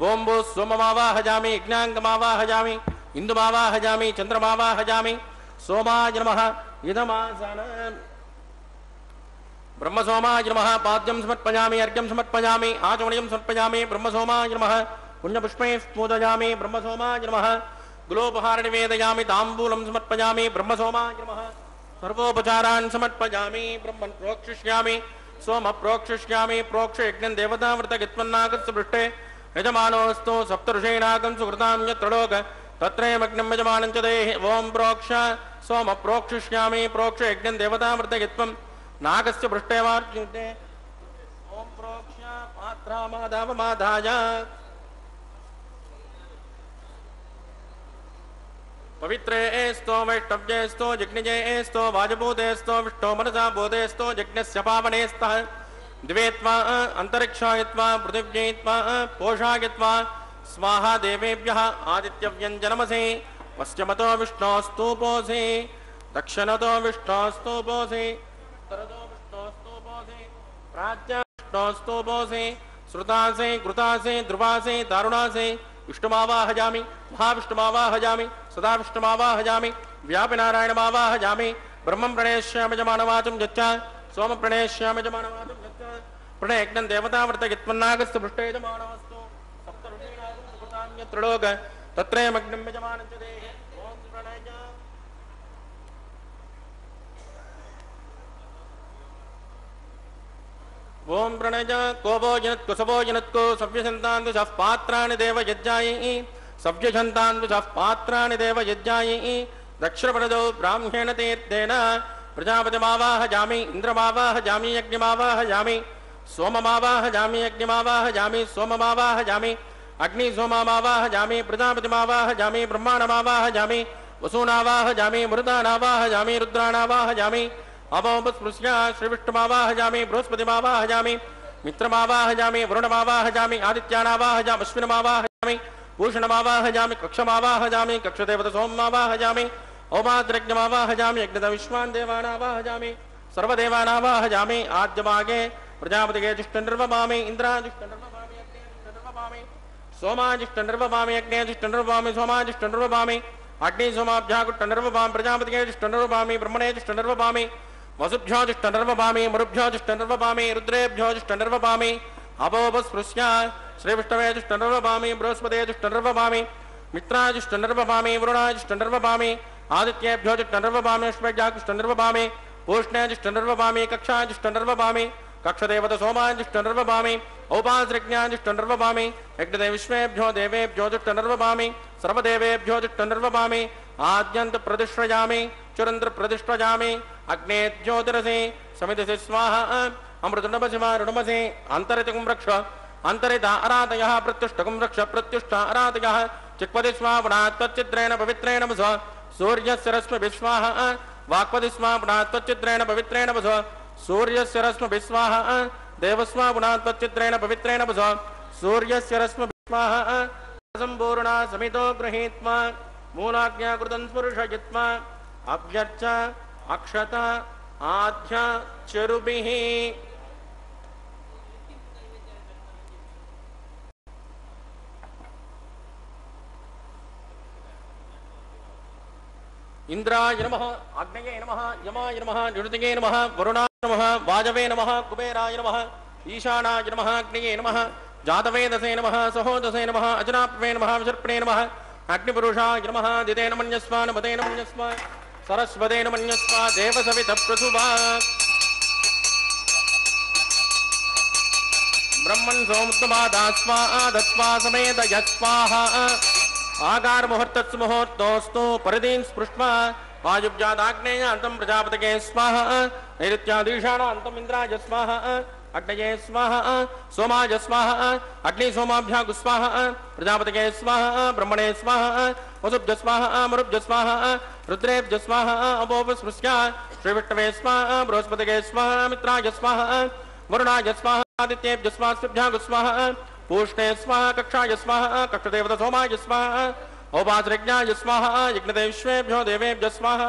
ओं भू सोममावाहयामि यज्ञाङ्गमावाहयामि इन्दुमावाहयामि चन्द्रमावाहयामि सोमाय नमः इदमासनं ब्रह्मसोमाय नमः पाद्यं समर्पयामि अर्घ्यं समर्पयामि आचमनीयं समर्पयामि ब्रह्मसोमाय नमः पुण्यपुष्पैः पूजयामि ब्रह्मसोमाय नमः गुलोपहार निवेदयामि ताम्बूलं समर्पयामि ब्रह्मसोमाय नमः सर्वोपचारान् समर्पयामि ब्रह्मन् प्रोक्षिष्यामि सोम प्रोक्षिष्यामि प्रोक्ष यज्ञं देवताव्रतगित्वन्नागस्य पृष्ठे यजमानोऽस्तु सप्तऋषीणागं सुकृतां यत्र लोक तत्रैमग्नं यजमानं च देहि ओं प्रोक्ष सोम प्रोक्षिष्यामि प्रोक्ष यज्ञं देवतामृतगित्वं नागस्य पृष्ठे वार्जुते ओं प्रोक्ष पात्रामादावमाधाय पवित्रे एस्तो वैष्णव्ये स्तो जिग्निजे एस्तो वाजभूते स्तो विष्णो मनसा बोधे स्तो यज्ञस्य पावने स्तः द्वेत्वा अन्तरिक्षायत्वा पृथिव्यैत्वा पोषायत्वा स्वाहा देवेभ्यः आदित्यव्यञ्जनमसि पश्चिमतो विष्णोस्तूपोऽसि दक्षिणतो विष्णोस्तूपोऽसि उत्तरतो विष्णोस्तूपोऽसि प्राच्य विष्णोस्तूपोऽसि श्रुतासि कृतासि ध्रुवासि दारुणासि विष्णुमावाहयामि महाविष्णुमावाहयामि सदा विष्णुमावाहयामि व्यापिनारायणमावाहयामि ब्रह्मं प्रणेष्यामि यजमानवाचं यच्च सोम प्रणेष्यामि यजमानवाचं यच्च प्रणयज्ञं देवताव्रतगित्वन्नागस्य पृष्ठे यजमानमस्तु त्रिलोक तत्रैमग्नं यजमानं च देहि ओं प्रणय ओं प्रणय कोपो जनत्को सवो जनत्को सव्यसन्तान् दुषः पात्राणि देव यज्ञायै सव्यसन्तान् दुषः पात्राणि देव यज्ञायै दक्षिणपरदो ब्राह्मणेन तीर्थेन प्रजापतिमावाहयामि इन्द्रमावाहयामि यज्ञमावाहयामि सोममावाहयामि यज्ञमावाहयामि सोममावाहयामि अग्नि सोमावाहयामि प्रजापतिमावाहयामि ब्रह्माणमावाहयामि वसूनावाहयामि मृदानावाहयामि रुद्राणावाहयामि अवोपस्पृश्य श्रीविष्णुमावाहयामि बृहस्पतिमावाहयामि मित्रमावाहयामि वरुणमावाहयामि आदित्यानावाहयामि अश्विनमावाहयामि भूषणमावाहयामि कक्षमावाहयामि कक्षदेवतसोममावाहयामि औपाद्रज्ञमावाहयामि यज्ञविश्वान् देवानावाहयामि सर्वदेवानावाहयामि आद्यभागे प्रजापतिगे जुष्टनिर्वपामि इन्द्राजुष्टनिर्वपामि अग्निर्वपामि सोमाजिष्टनिर्वपामि अग्नेजिष्टनिर्वपामि सोमाजिष्टनिर्वपामि अग्नि सोमाभ्याकुष्टनिर्वपामि प्रजापतिगे जुष्टनिर्वपामि ब्रह्मणे जुष्टनिर्वपामि वसुभ्यो जुष्टनिर्वपामि मरुभ्यो जुष्टनिर्वपामि रुद्रेभ्यो जुष्टनिर्वपामि अपोपस्पृश्य श्री विष्णवे जुष्टनर्वभामि बृहस्पते जुष्टनर्वभामि मित्राय जुष्टनर्वभामि वरुणाय जुष्टनर्वभामि आदित्येभ्यो जुष्टनर्वभामि अश्वेभ्यः जुष्टनर्वभामि पूष्णे जुष्टनर्वभामि कक्षाय जुष्टनर्वभामि कक्षदेवत सोमाय जुष्टनर्वभामि औपासृज्ञाय जुष्टनर्वभामि यज्ञदे विश्वेभ्यो देवेभ्यो जुष्टनर्वभामि सर्वदेवेभ्यो जुष्टनर्वभामि आद्यन्त प्रतिष्ठयामि चुरन्द्र प्रतिष्ठयामि अग्ने ज्योतिरसि समितिसि स्वाहा अमृतनमसि ऋणमसि अन्तरितकुं रक्ष अंतरिता आराधयः प्रत्युष्टकुं रक्ष प्रत्युष्ट आराधयः चिक्पति स्वापणात् त्वच्चिद्रेण पवित्रेण वस सूर्यस्य रश्मिभिः स्वाहा वाक्पति स्वापणात् त्वच्चिद्रेण पवित्रेण वस सूर्यस्य रश्मिभिः स्वाहा देवस्वापणात् त्वच्चिद्रेण पवित्रेण वस सूर्यस्य रश्मिभिः स्वाहा सम्पूर्णा समितो गृहीत्वा मूलाज्ञा कृतं स्पुरुषयित्वा अभ्यर्च अक्षत आध्य चरुभिः इंद्राय नमः अग्नये नमः यमाय नमः निरुतये नमः वरुणाय नमः वाजवे नमः कुबेराय नमः ईशानाय नमः अग्नये नमः जातवेदसे नमः सहोदसे नमः अजनाप्वे नमः विसर्पणे नमः अग्निपुरुषाय नमः दितेन मन्यस्वा नमतेन मन्यस्वा सरस्वतेन मन्यस्वा देवसवितः प्रसुभा ब्रह्मन् सोमत्वबाधा स्वाहा दत्वा समेत यस्वाहा आकार मुहूर्तस् मुहूर्तोस्तु परिदीन् स्पृष्ट्वा वायुव्यादाग्नेय अंतं प्रजापतये स्वाहा नैऋत्यादीशाना अंतं इंद्राय स्वाहा अग्नये स्वाहा सोमाय स्वाहा अग्नि सोमाभ्यागु स्वाहा प्रजापतये स्वाहा ब्रह्मणे स्वाहा वसुभ्य स्वाहा मरुभ्य स्वाहा रुद्रेभ्य स्वाहा अपोपस्पृश्य श्रीविष्णवे स्वाहा बृहस्पतये स्वाहा मित्राय स्वाहा वरुणाय स्वाहा आदित्येभ्य स्वाहा स्वाहा पूष्णे स्वाहा कक्षाय स्वाहा कक्षदेवत सोमाय स्वाहा औपासृज्ञाय स्वाहा यज्ञदे विश्वेभ्यो देवेभ्य स्वाहा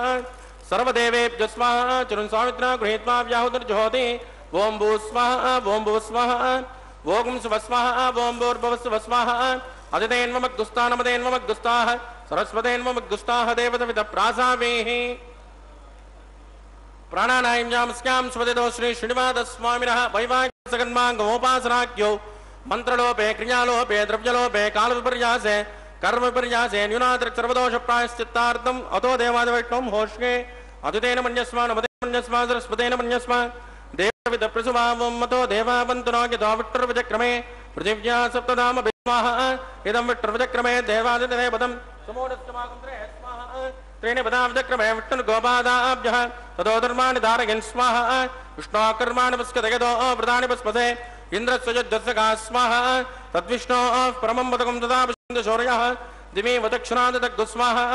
सर्वदेवेभ्य स्वाहा चरुन् स्वामित्रा गृहीत्वा व्याहुतिर्जुहोति ओं भू स्वाहा ओं भू स्वाहा ओं सुव स्वाहा ओं भूर्भुवः स्वाहा अदितेन्वमग्गुस्तानमदेन्वमग्गुस्ताः सरस्वतेन्वमग्गुस्ताः देवतविद प्रासावेः प्राणानायम्यामस्यां स्वदितो श्री श्रीनिवासस्वामिनः वैवाहिक सगन्माङ्गमोपासनाख्यो मंत्रलोपे क्रियालोपे द्रव्यलोपे काल विपर्यासे कर्म विपर्यासे न्यूनातिरिक्त सर्वदोष प्रायश्चित्तार्थम अतो देवादिवैष्णवं होष्ये अदितेन मन्यस्मा नमतेन मन्यस्मा सरस्वतेन मन्यस्मा देवविद प्रसुभावं मतो देवावन्तनो यतो विष्णुर्वचक्रमे पृथिव्या सप्तधाम स्वाहा इदं विष्णुर्वचक्रमे देवादिदेवे पदं समोदस्तमाकुन्द्रे स्वाहा त्रीणि पदावचक्रमे विष्णुर्गोपादाभ्यः ततो धर्माणि धारयन् स्वाहा विष्णोकर्माणि पस्कतयतो व्रतानि पस्पसे इंद्रस्वजद्दस्सका स्वाहा तद्विष्णो परमं पदकं तदा शौर्यः दिवि वदक्षिणादग्गु स्वाहा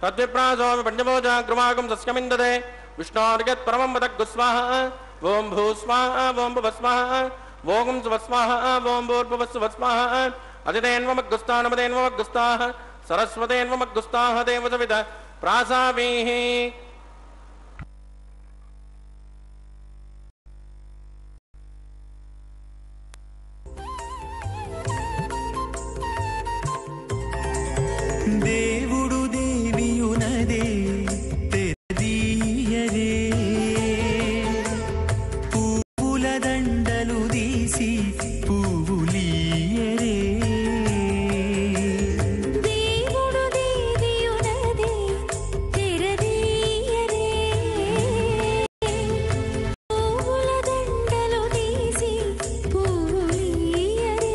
तद्विप्रासो विपण्यभोजा कृमागं सस्यमिन्ददे विष्णोर्यत् परमं पदग्गु स्वाहा ओं भू स्वाहा ओं भुव स्वाहा ओं सुव स्वाहा ओं भूर्भुवः सुवः स्वाहा अदितेन्वमग्गुस्ताः नमतेन्वमग्गुस्ताः सरस्वतेन्वमग्गुस्ताः देवसविद प्रासावीः దేవుడు దేవియునదే తెరదీయరే పువ్వుల దండలు తీసి పువ్వులీయరే దేవుడు దేవియునదే తెరదీయరే పువ్వుల దండలు తీసి పువ్వులీయరే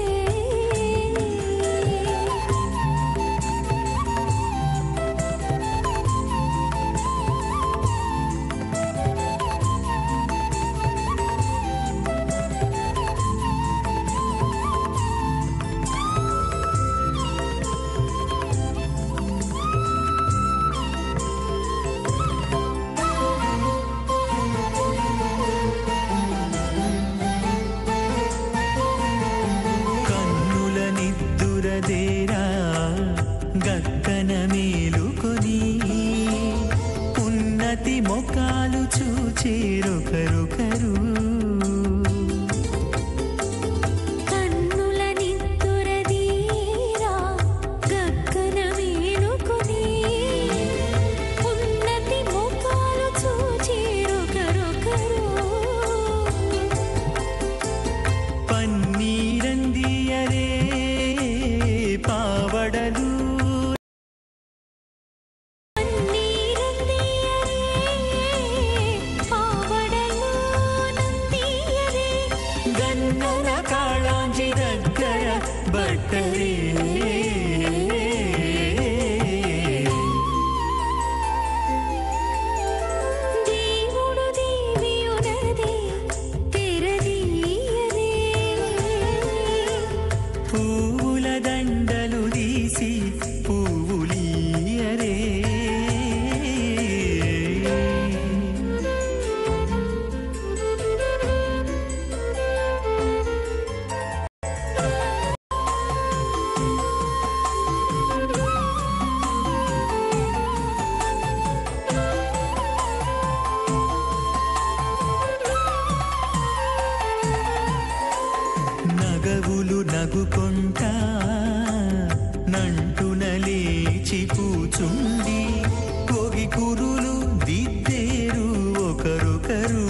కన్నుల నిద్దురదేరా గక్కన మేలుకొని ఉన్నతి మొకాలు చూచేరొకరొకరు కన్నుల నిద్దురదీరా గగ్గన మేలుకొని ఉన్నతి ముఖాలు చూచేరొకరొకరు పన్నీరందియరే మన కాళాంజి దగ్గర బట్టరే దేవుడు దేవియునదే తెరదీయరే పూల దండలు తీసి పువ్వులీయరే నగవులు నగుకొంటా నంటున లేచి కూచుండి కోగి కురులు దిద్దేరు ఒకరొకరు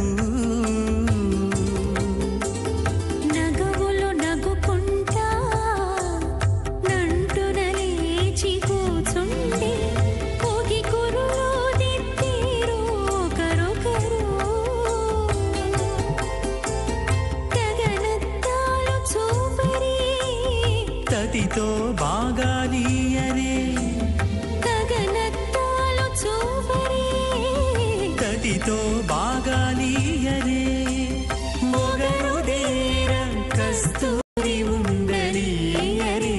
నగవులు నగుకుంటా నంటున లేచి కూచుండి కోగి కురులు దిద్దేరు ఒకరొకరు గగనత్తాలు చూపరి తతితో బాగాలీయరే గగనత్తాలు చూపరి తతితో బాగాలీయరే మొగరు దేర కస్తూరి ఉండలీయరే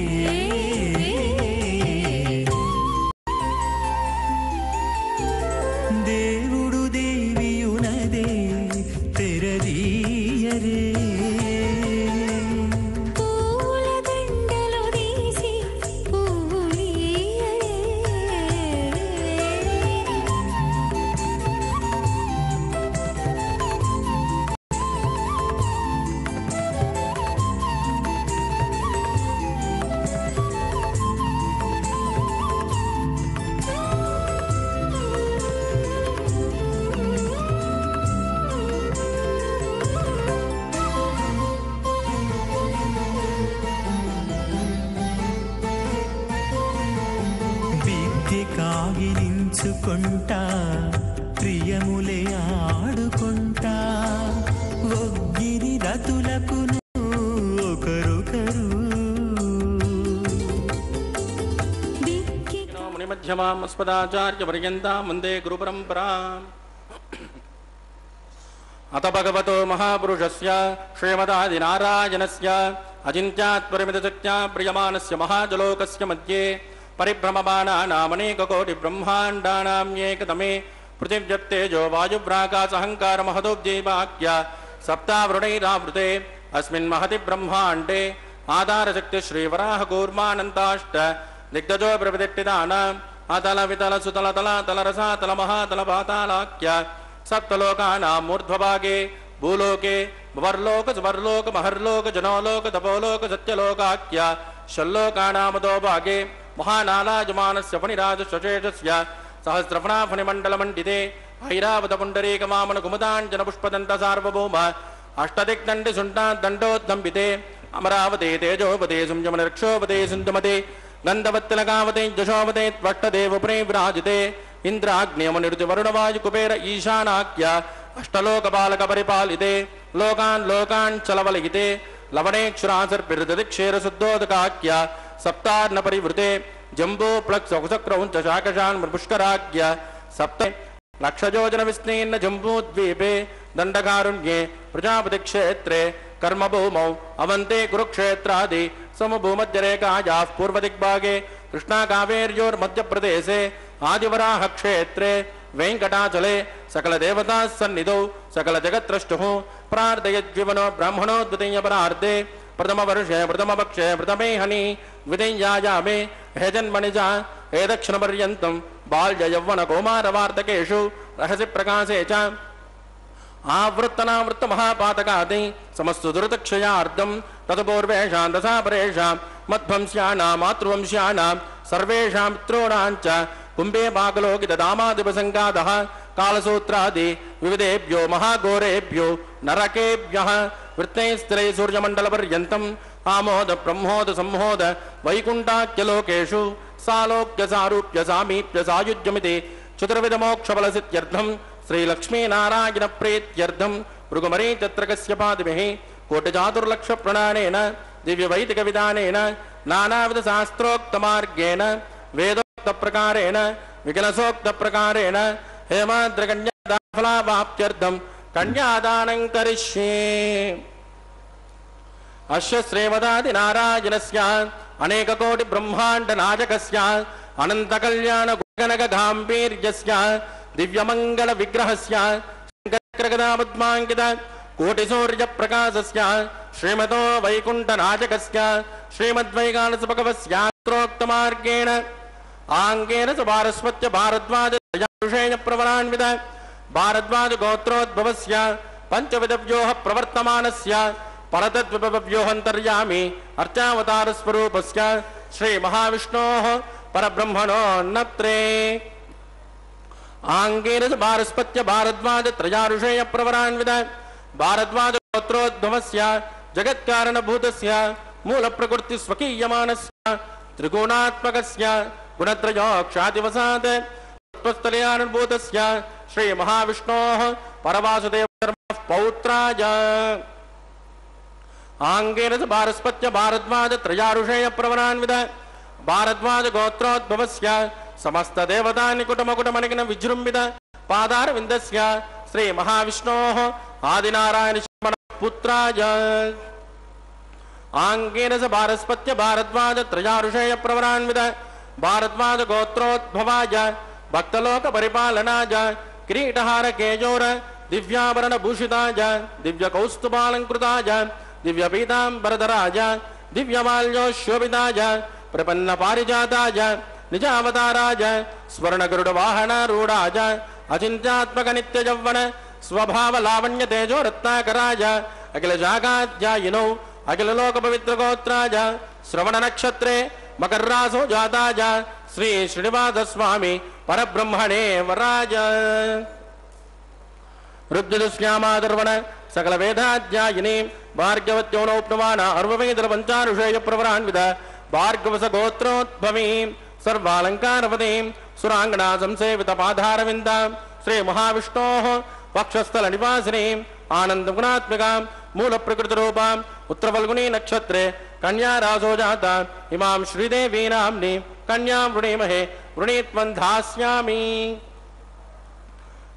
దేవుడు దేవియునదే తెరదీయరే పూల దండలు తీసి పువ్వులీయరే విద్య కాగిలించుకుంటా ప్రియములే ఆడుకుంటా ఒగ్గిరి రతులకును ఒకరొకరు దిక్కి మునిమధ్యమాస్పదాచార్యపర్యంతాం వందే గురుపరంపరా. అత భగవతో మహాపురుషస్య శ్రీమదాదినారాయణస్య అచింత్యాత్పరిమితశక్త్యా ప్రియమానస్య మహాజలోకస్య మధ్యే పరిభ్రమమానానామనేకకోటి బ్రహ్మాండానాం ఏకతమే పృథివ్యప్తేజో వాయువ్రాకాశహంకార మహదోబ్జీవాక్య సప్తావృణైరావృతే అస్మిన్ మహతి బ్రహ్మాండే ఆధారశక్తి శ్రీవరాహ కూర్మానంతాష్ట దిగ్గజో ప్రవిదిట్టిదానాం అతల వితల సుతల తల తలరసాతల మహాతల పాతాళాఖ్య సప్తలోకానాం ఊర్ధ్వభాగే భూలోకే భవర్లోక సువర్లోక మహర్లోక జనోలోక తపోలోక సత్యలోకాఖ్య షల్లోకానామదో భాగే మహానాలాజమానస్య ఫణిరాజశేషస్య సహస్రఫణాఫణిమండలమండితే ఐరావతపుండరీకమామన కుముదాంజన పుష్పదంత సార్వభౌమ అష్టదిగ్దండి సుంటాదండోద్దంబితే అమరావతే తేజోపతే సంయమనరక్షోపతే సింధుమతే గంధవత్తిలకావతే జశోపతే త్వష్టదేవపురే విరాజితే ఇంద్రాగ్నేయమనిరుతి వరుణవాయు కుబేర ఈశానాఖ్య అష్టలోకపాలక పరిపాలితే లోకాన్ లోకాన్ చలవలయితే లవణేక్షురాసర్పిర్దదిక్షేరశుద్ధోదకాఖ్య సప్తార్ణ పరివృతే జంబో ప్లక్స్ అకుచక్రౌంచ శాకశాన్ మృపుష్కరాఖ్య సప్త లక్షయోజన విస్నీర్ణ జంబూద్వీపే దండకారుణ్యే ప్రజాపతి క్షేత్రే కర్మభూమౌ అవంతే కురుక్షేత్రాది సమభూమధ్యరేఖాయాః పూర్వదిగ్భాగే కృష్ణాకావేర్యోర్మధ్యప్రదేశే ఆదివరాహ క్షేత్రే వెంకటాచలే సకల దేవతా సన్నిధౌ సకల జగత్రష్టుః ప్రార్థయద్వివనో బ్రాహ్మణో ద్వితీయపరార్ధే ప్రథమ వర్షే ప్రథమ పక్షే ప్రథమే హని ద్వితీయాయామే హే జన్మనిజ హే దక్షిణ పర్యంతం బాల్య యవ్వన కౌమార వార్తకేషు రహసి ప్రకాశే చ ఆవృత్తనావృత్త మహాపాతకాది సమస్త దురతక్షయార్థం తదుపూర్వేషాం దశాపరేషాం మధ్వంశ్యానాం మాతృవంశ్యానాం సర్వేషాం మిత్రోణాంచ కుంభే భాగలోకిత దామాదిపసంగాదః కాలసూత్రాది వివిధేభ్యో మహాఘోరేభ్యో నరకేభ్యః వృత్తైస్థిరై సూర్యమండలపర్యంతం ఆమోద బ్రహ్మోద సంహోద వైకుంఠాఖ్యలోకేషు సాలోక్య సారూప్య సామీప్య సాయుజ్యమితి చతుర్విధమోక్షఫలసిద్ధ్యర్థం శ్రీలక్ష్మీనారాయణ ప్రీత్యర్థం భృగుమరీ చత్రకస్య పాదిభిః कोटिचातुर्लक्ष प्रणानेन दिव्य वैदिक विधानेन नानाविध शास्त्रोक्त मार्गेण वेदोक्त प्रकारेण विकलसोक्त प्रकारेण हेमाद्र कन्यादाफलावाप्त्यर्थं कन्यादानं करिष्ये। अस्य श्रीमदादि नारायणस्य अनेक कोटि ब्रह्मांड नायकस्य अनंत कल्याण गुणगणक गांभीर्यस्य दिव्यमंगल विग्रहस्य शंकरगदापद्मांकित कोटि सूर्य प्रकाशस्य श्रीमतो वैकुंठ नायकस्य श्रीमद्वैगानस भगवस्य स्त्रोक्त मार्गेण आंगेन च भारस्वत्य भारद्वाज ऋषेण प्रवरान्वित भारद्वाज गोत्रोद्भवस्य पंचविधव्योः प्रवर्तमानस्य परतद्विभव्योऽन्तर्यामी अर्चावतार स्वरूपस्य श्री महाविष्णोः परब्रह्मणो नत्रे आंगेन च भारस्पत्य भारद्वाज त्रयाऋषेय प्रवरान्वित भारद्वाज गोत्रोद्भवस्य जगत्कारणभूतस्य मूल प्रकृति स्वकीयमानस्य त्रिगुणात्मकस्य गुणत्रयोक्षादिवसात् तत्त्वस्थलयानुभूतस्य श्री महाविष्णोः परवासुदेव पौत्राय आंगेन च भारस्पत्य भारद्वाज त्रयाऋषेय प्रवरान्वित भारद्वाज गोत्रोद्भवस्य समस्त देवता निकुटमकुटमनिकन विजृंभित पादारविन्दस्य श्री महाविष्णोः आदिनारायण पुत्राय आंगेन च भारस्पत्य भारद्वाज त्रयाऋषेय प्रवरान्वित भारद्वाज गोत्रोद्भवाय भक्तलोक परिपालनाय किरीटहार केयोर दिव्याभरण भूषिताय दिव्य कौस्तुभालंकृताय दिव्य पीतांबरधराय दिव्यमाल्योशोभिताय प्रपन्न पारिजाताय निजावताराय स्वर्ण गरुड़ वाहनारूढ़ाय अचिंत्यात्मक नित्य यौवन स्वभाव लावण्य तेजो रत्नाकराय अखिल जागाध्यायिनौ अखिल लोक पवित्र गोत्राय श्रवण नक्षत्रे मकर रासो जाताय श्री श्रीनिवास स्वामी परब्रह्मणे वराय रुद्रश्यामादर्वण सकल वेदाध्यायिनी भार्गवत्योनोपमान अर्ववेदल पंचारुषेय प्रवरान्वित भार्गवस गोत्रोद्भवी सर्वालंकारवती सुरांगना संसेवित पाधारविंदा श्री महाविष्णोः वक्षस्थल निवासिनी आनंद गुणात्मिका मूल प्रकृति रूपा उत्तरफल्गुनी नक्षत्रे कन्या रासो जाता इमां श्रीदेवी नाम्नी कन्या वृणीमहे वृणीत्वं धास्यामि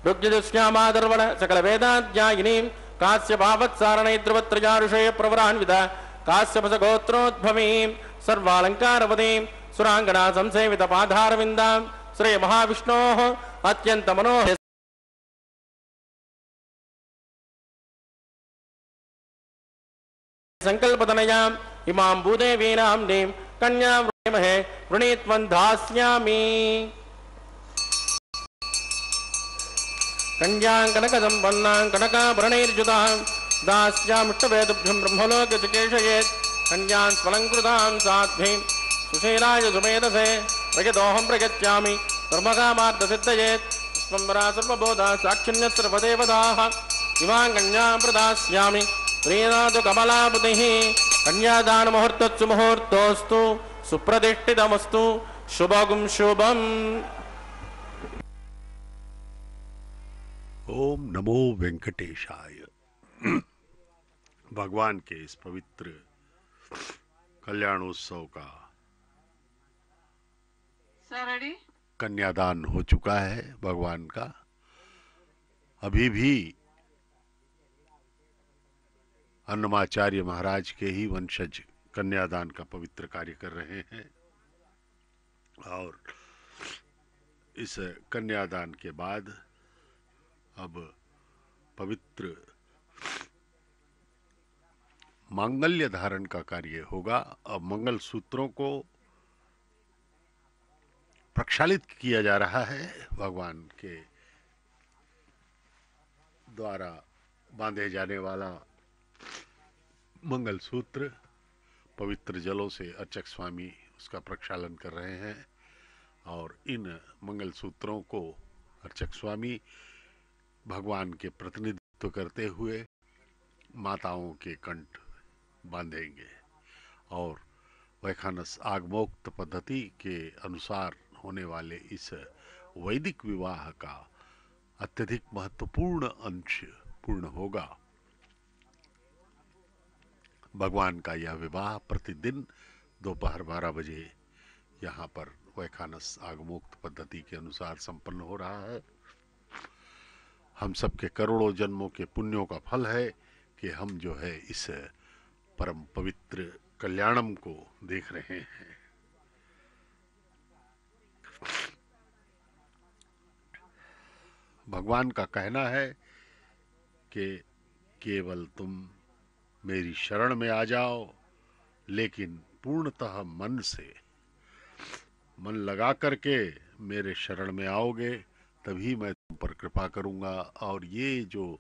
ऋग्यजुष्यामादर्वण सकल वेदाध्यायिनी काश्यपावत्सारणैद्रवत्रयाऋषेय प्रवरान्वित काश्यपस गोत्रोद्भवी सर्वालंकारवती सुरांगना संसेवित पाधारविंदा श्री महाविष्णोः अत्यंत मनोहर संकल्पतनया इमां भूदेवी नाम्नी कन्या वृणीमहे वृणीत्वं धास्यामि कन्यां कनकसम्पन्नां कनकाभरणैर्युतां दास्यामिष्टवेदुभ्यं ब्रह्मलोकचिकीर्षयेत् कन्यां स्वलङ्कृतां साध्वीं सुशीलाय सुमेधसे प्रयतोऽहं प्रयच्छामि धर्मकामार्थसिद्धयेत् स्वम्बरा सर्वबोधा साक्षिण्यस्रवदेवताः इमां कन्यां प्रदास्यामि प्रीणातु कमलापतिः कन्यादानमुहूर्तत्सु मुहूर्तोऽस्तु सुप्रतिष्ठितमस्तु शुभगुं शुभम्। ओम नमो वेंकटेशाय। भगवान के इस पवित्र कल्याणोत्सव का कन्यादान हो चुका है भगवान का। अभी भी अन्नमाचार्य महाराज के ही वंशज कन्यादान का पवित्र कार्य कर रहे हैं और इस कन्यादान के बाद अब पवित्र मांगल्य धारण का कार्य होगा। अब मंगल सूत्रों को प्रक्षालित किया जा रहा है। भगवान के द्वारा बांधे जाने वाला मंगल सूत्र पवित्र जलों से अर्चक स्वामी उसका प्रक्षालन कर रहे हैं और इन मंगल सूत्रों को अर्चक स्वामी भगवान के प्रतिनिधित्व करते हुए माताओं के कंठ बांधेंगे और वैखानस आगमोक्त पद्धति के अनुसार होने वाले इस वैदिक विवाह का अत्यधिक महत्वपूर्ण अंश पूर्ण होगा। भगवान का यह विवाह प्रतिदिन दोपहर 12 बजे यहाँ पर वैखानस आगमोक्त पद्धति के अनुसार संपन्न हो रहा है। हम सबके करोड़ों जन्मों के पुण्यों का फल है कि हम जो है इस परम पवित्र कल्याणम को देख रहे हैं। भगवान का कहना है कि केवल तुम मेरी शरण में आ जाओ, लेकिन पूर्णतः मन से मन लगा करके मेरे शरण में आओगे तभी मैं तुम पर कृपा करूंगा। और ये जो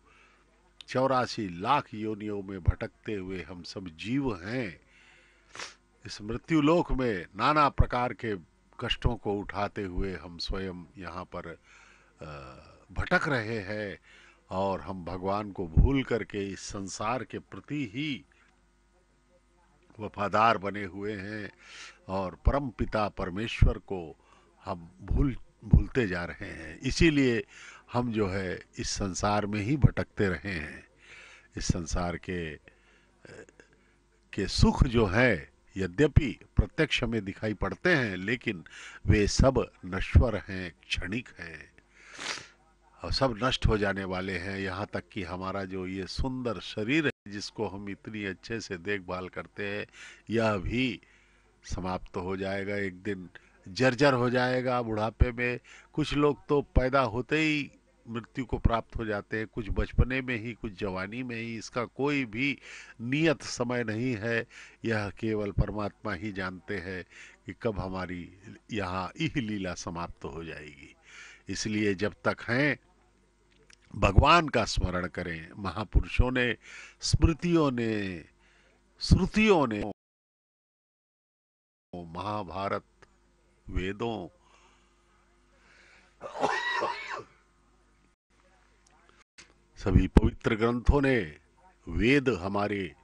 84 लाख योनियों में भटकते हुए हम सब जीव हैं, इस मृत्युलोक में नाना प्रकार के कष्टों को उठाते हुए हम स्वयं यहाँ पर भटक रहे हैं और हम भगवान को भूल करके इस संसार के प्रति ही वफादार बने हुए हैं और परम पिता परमेश्वर को हम भूलते जा रहे हैं। इसीलिए हम जो है इस संसार में ही भटकते रहे हैं। इस संसार के सुख जो है यद्यपि प्रत्यक्ष हमें दिखाई पड़ते हैं, लेकिन वे सब नश्वर हैं, क्षणिक हैं और सब नष्ट हो जाने वाले हैं। यहाँ तक कि हमारा जो ये सुंदर शरीर है जिसको हम इतनी अच्छे से देखभाल करते हैं, यह भी समाप्त हो जाएगा, एक दिन जर्जर हो जाएगा बुढ़ापे में। कुछ लोग तो पैदा होते ही मृत्यु को प्राप्त हो जाते हैं, कुछ बचपने में ही, कुछ जवानी में ही। इसका कोई भी नियत समय नहीं है। यह केवल परमात्मा ही जानते हैं कि कब हमारी यहाँ यह लीला समाप्त हो जाएगी। इसलिए जब तक हैं भगवान का स्मरण करें। महापुरुषों ने, स्मृतियों ने, श्रुतियों ने, महाभारत, वेदों, सभी पवित्र ग्रंथों ने, वेद हमारे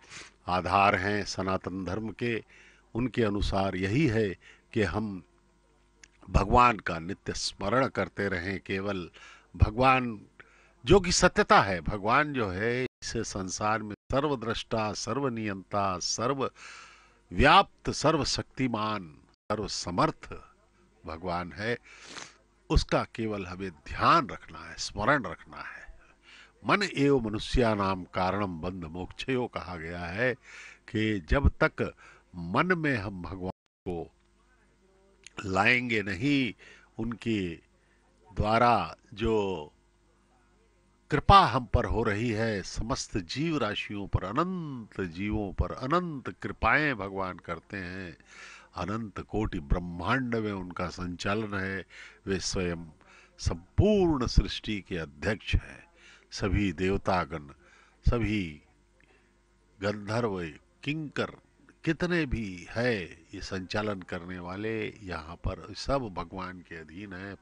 आधार हैं सनातन धर्म के, उनके अनुसार यही है कि हम भगवान का नित्य स्मरण करते रहें। केवल भगवान जो कि सत्यता है, भगवान जो है इस संसार में सर्वद्रष्टा, सर्वनियंता, सर्वव्याप्त, सर्वशक्तिमान, सर्वसमर्थ भगवान है। उसका केवल हमें ध्यान रखना है, स्मरण रखना है। मन एव मनुष्यानाम कारणम बंध मोक्षयो कहा गया है कि जब तक मन में हम भगवान को लाएंगे नहीं, उनके द्वारा जो कृपा हम पर हो रही है, समस्त जीव राशियों पर, अनंत जीवों पर अनंत कृपाएं भगवान करते हैं। अनंत कोटि ब्रह्मांड में उनका संचालन है। वे स्वयं संपूर्ण सृष्टि के अध्यक्ष हैं। सभी देवतागण, सभी गंधर्व, किंकर, कितने भी है ये संचालन करने वाले, यहाँ पर सब भगवान के अधीन है।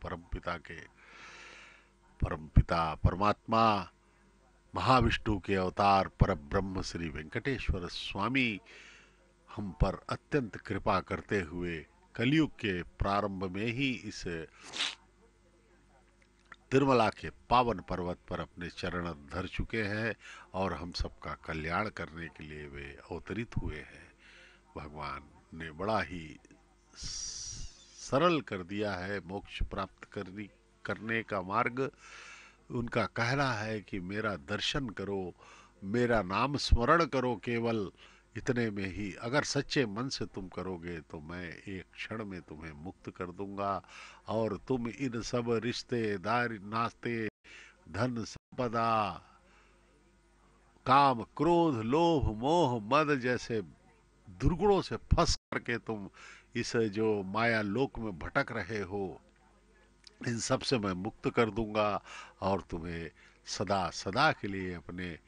परमपिता परमात्मा महाविष्णु के अवतार परब्रह्म श्री वेंकटेश्वर स्वामी हम पर अत्यंत कृपा करते हुए कलयुग के प्रारंभ में ही इस तिरुमला के पावन पर्वत पर अपने चरण धर चुके हैं और हम सबका कल्याण करने के लिए वे अवतरित हुए हैं। भगवान ने बड़ा ही सरल कर दिया है मोक्ष प्राप्त करने का मार्ग। उनका कहना है कि मेरा दर्शन करो, मेरा नाम स्मरण करो, केवल इतने में ही अगर सच्चे मन से तुम करोगे तो मैं एक क्षण में तुम्हें मुक्त कर दूंगा और तुम इन सब रिश्तेदार, नाते, धन, संपदा, काम, क्रोध, लोभ, मोह, मद जैसे दुर्गुणों से फंस करके तुम इस जो माया लोक में भटक रहे हो, इन सब से मैं मुक्त कर दूंगा और तुम्हें सदा सदा के लिए अपने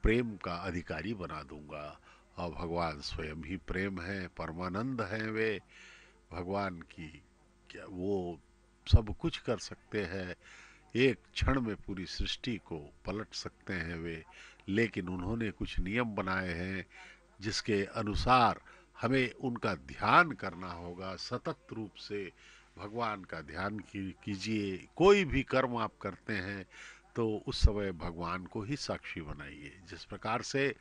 प्रेम का अधिकारी बना दूंगा। और भगवान स्वयं ही प्रेम है, परमानंद हैं वे। भगवान की क्या, वो सब कुछ कर सकते हैं, एक क्षण में पूरी सृष्टि को पलट सकते हैं वे। लेकिन उन्होंने कुछ नियम बनाए हैं जिसके अनुसार हमें उनका ध्यान करना होगा। सतत रूप से भगवान का ध्यान कीजिए। कोई भी कर्म आप करते हैं तो उस समय भगवान को ही साक्षी बनाइए। जिस प्रकार से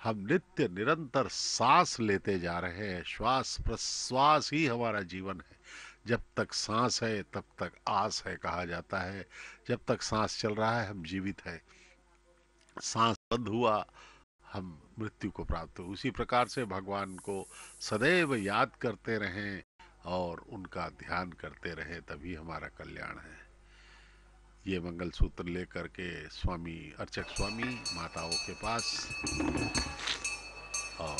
हम नित्य निरंतर सांस लेते जा रहे हैं। श्वास प्रश्वास ही हमारा जीवन है। जब तक सांस है तब तक आस है कहा जाता है। जब तक सांस चल रहा है हम जीवित है, सांस बंद हुआ हम मृत्यु को प्राप्त हो। उसी प्रकार से भगवान को सदैव याद करते रहें और उनका ध्यान करते रहें, तभी हमारा कल्याण है। ये मंगल सूत्र लेकर के स्वामी अर्चक स्वामी माताओं के पास और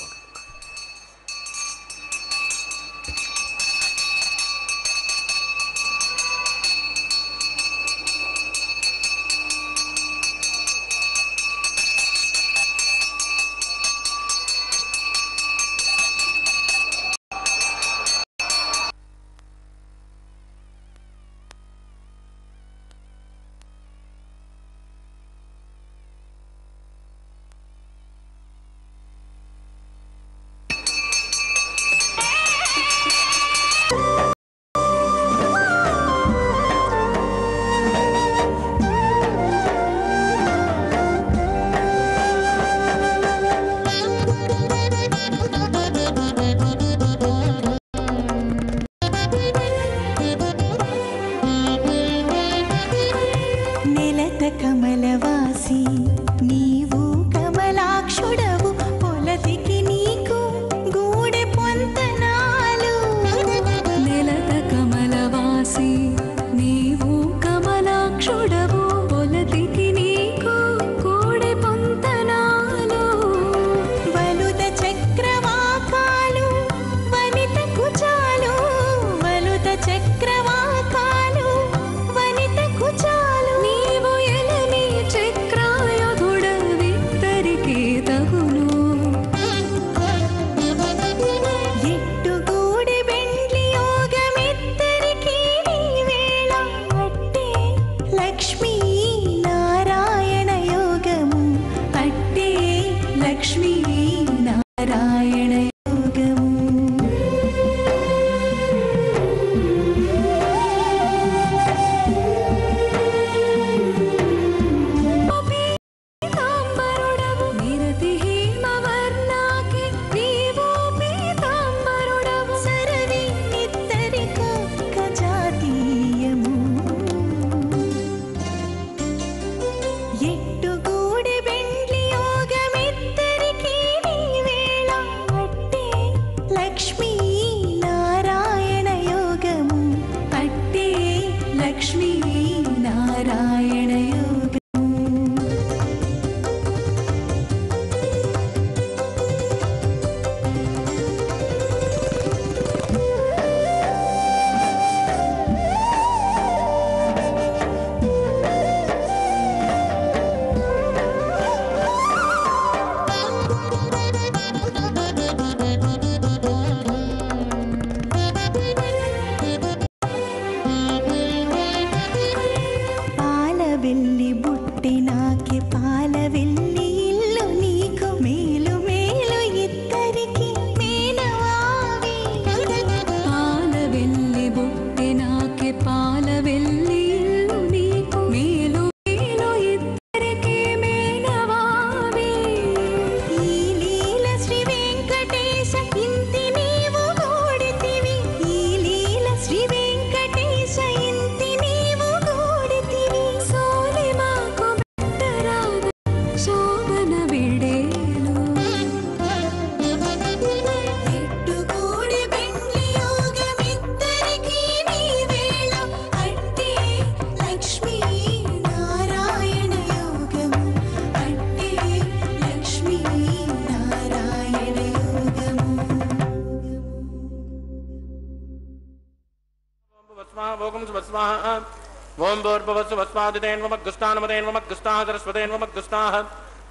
ओम भूर्भुवस्सुवस्वादितेन्वमग्गुष्टानमदेन्वमग्गुष्टाः सरस्वतेन्वमग्गुष्टाः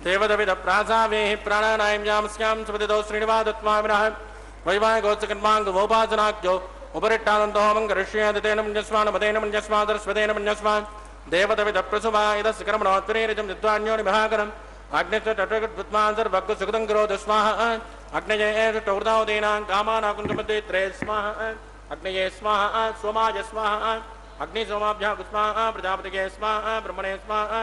देवदविदप्रासावेहि प्राणानायं यामस्यां स्वदिदो श्रीनिवादत्वामिनः वैवाहिकोत्सकर्माङ्गमोपासनाख्यो उपरिट्टानन्दो मङ्गरिष्येतेन मन्यस्वानमदेन मन्यस्वादरस्वतेन मन्यस्वान् देवदविदप्रसुवा इदस्य कर्मणोत्तरेरिजं विद्वान्योनि महाकरम् अग्निश्च तटगद्विद्वान् सर्वग्गुसुखदं करोतु स्वाहा अग्नये टौर्दावदीनां कामानाकुण्ठमध्ये त्रये स्वाहा अग्नये स्वाहा सोमाय स्वाहा अग्नि सोमाभ्यां स्वाहा प्रजापतये स्वाहा ब्रह्मणे स्वाहा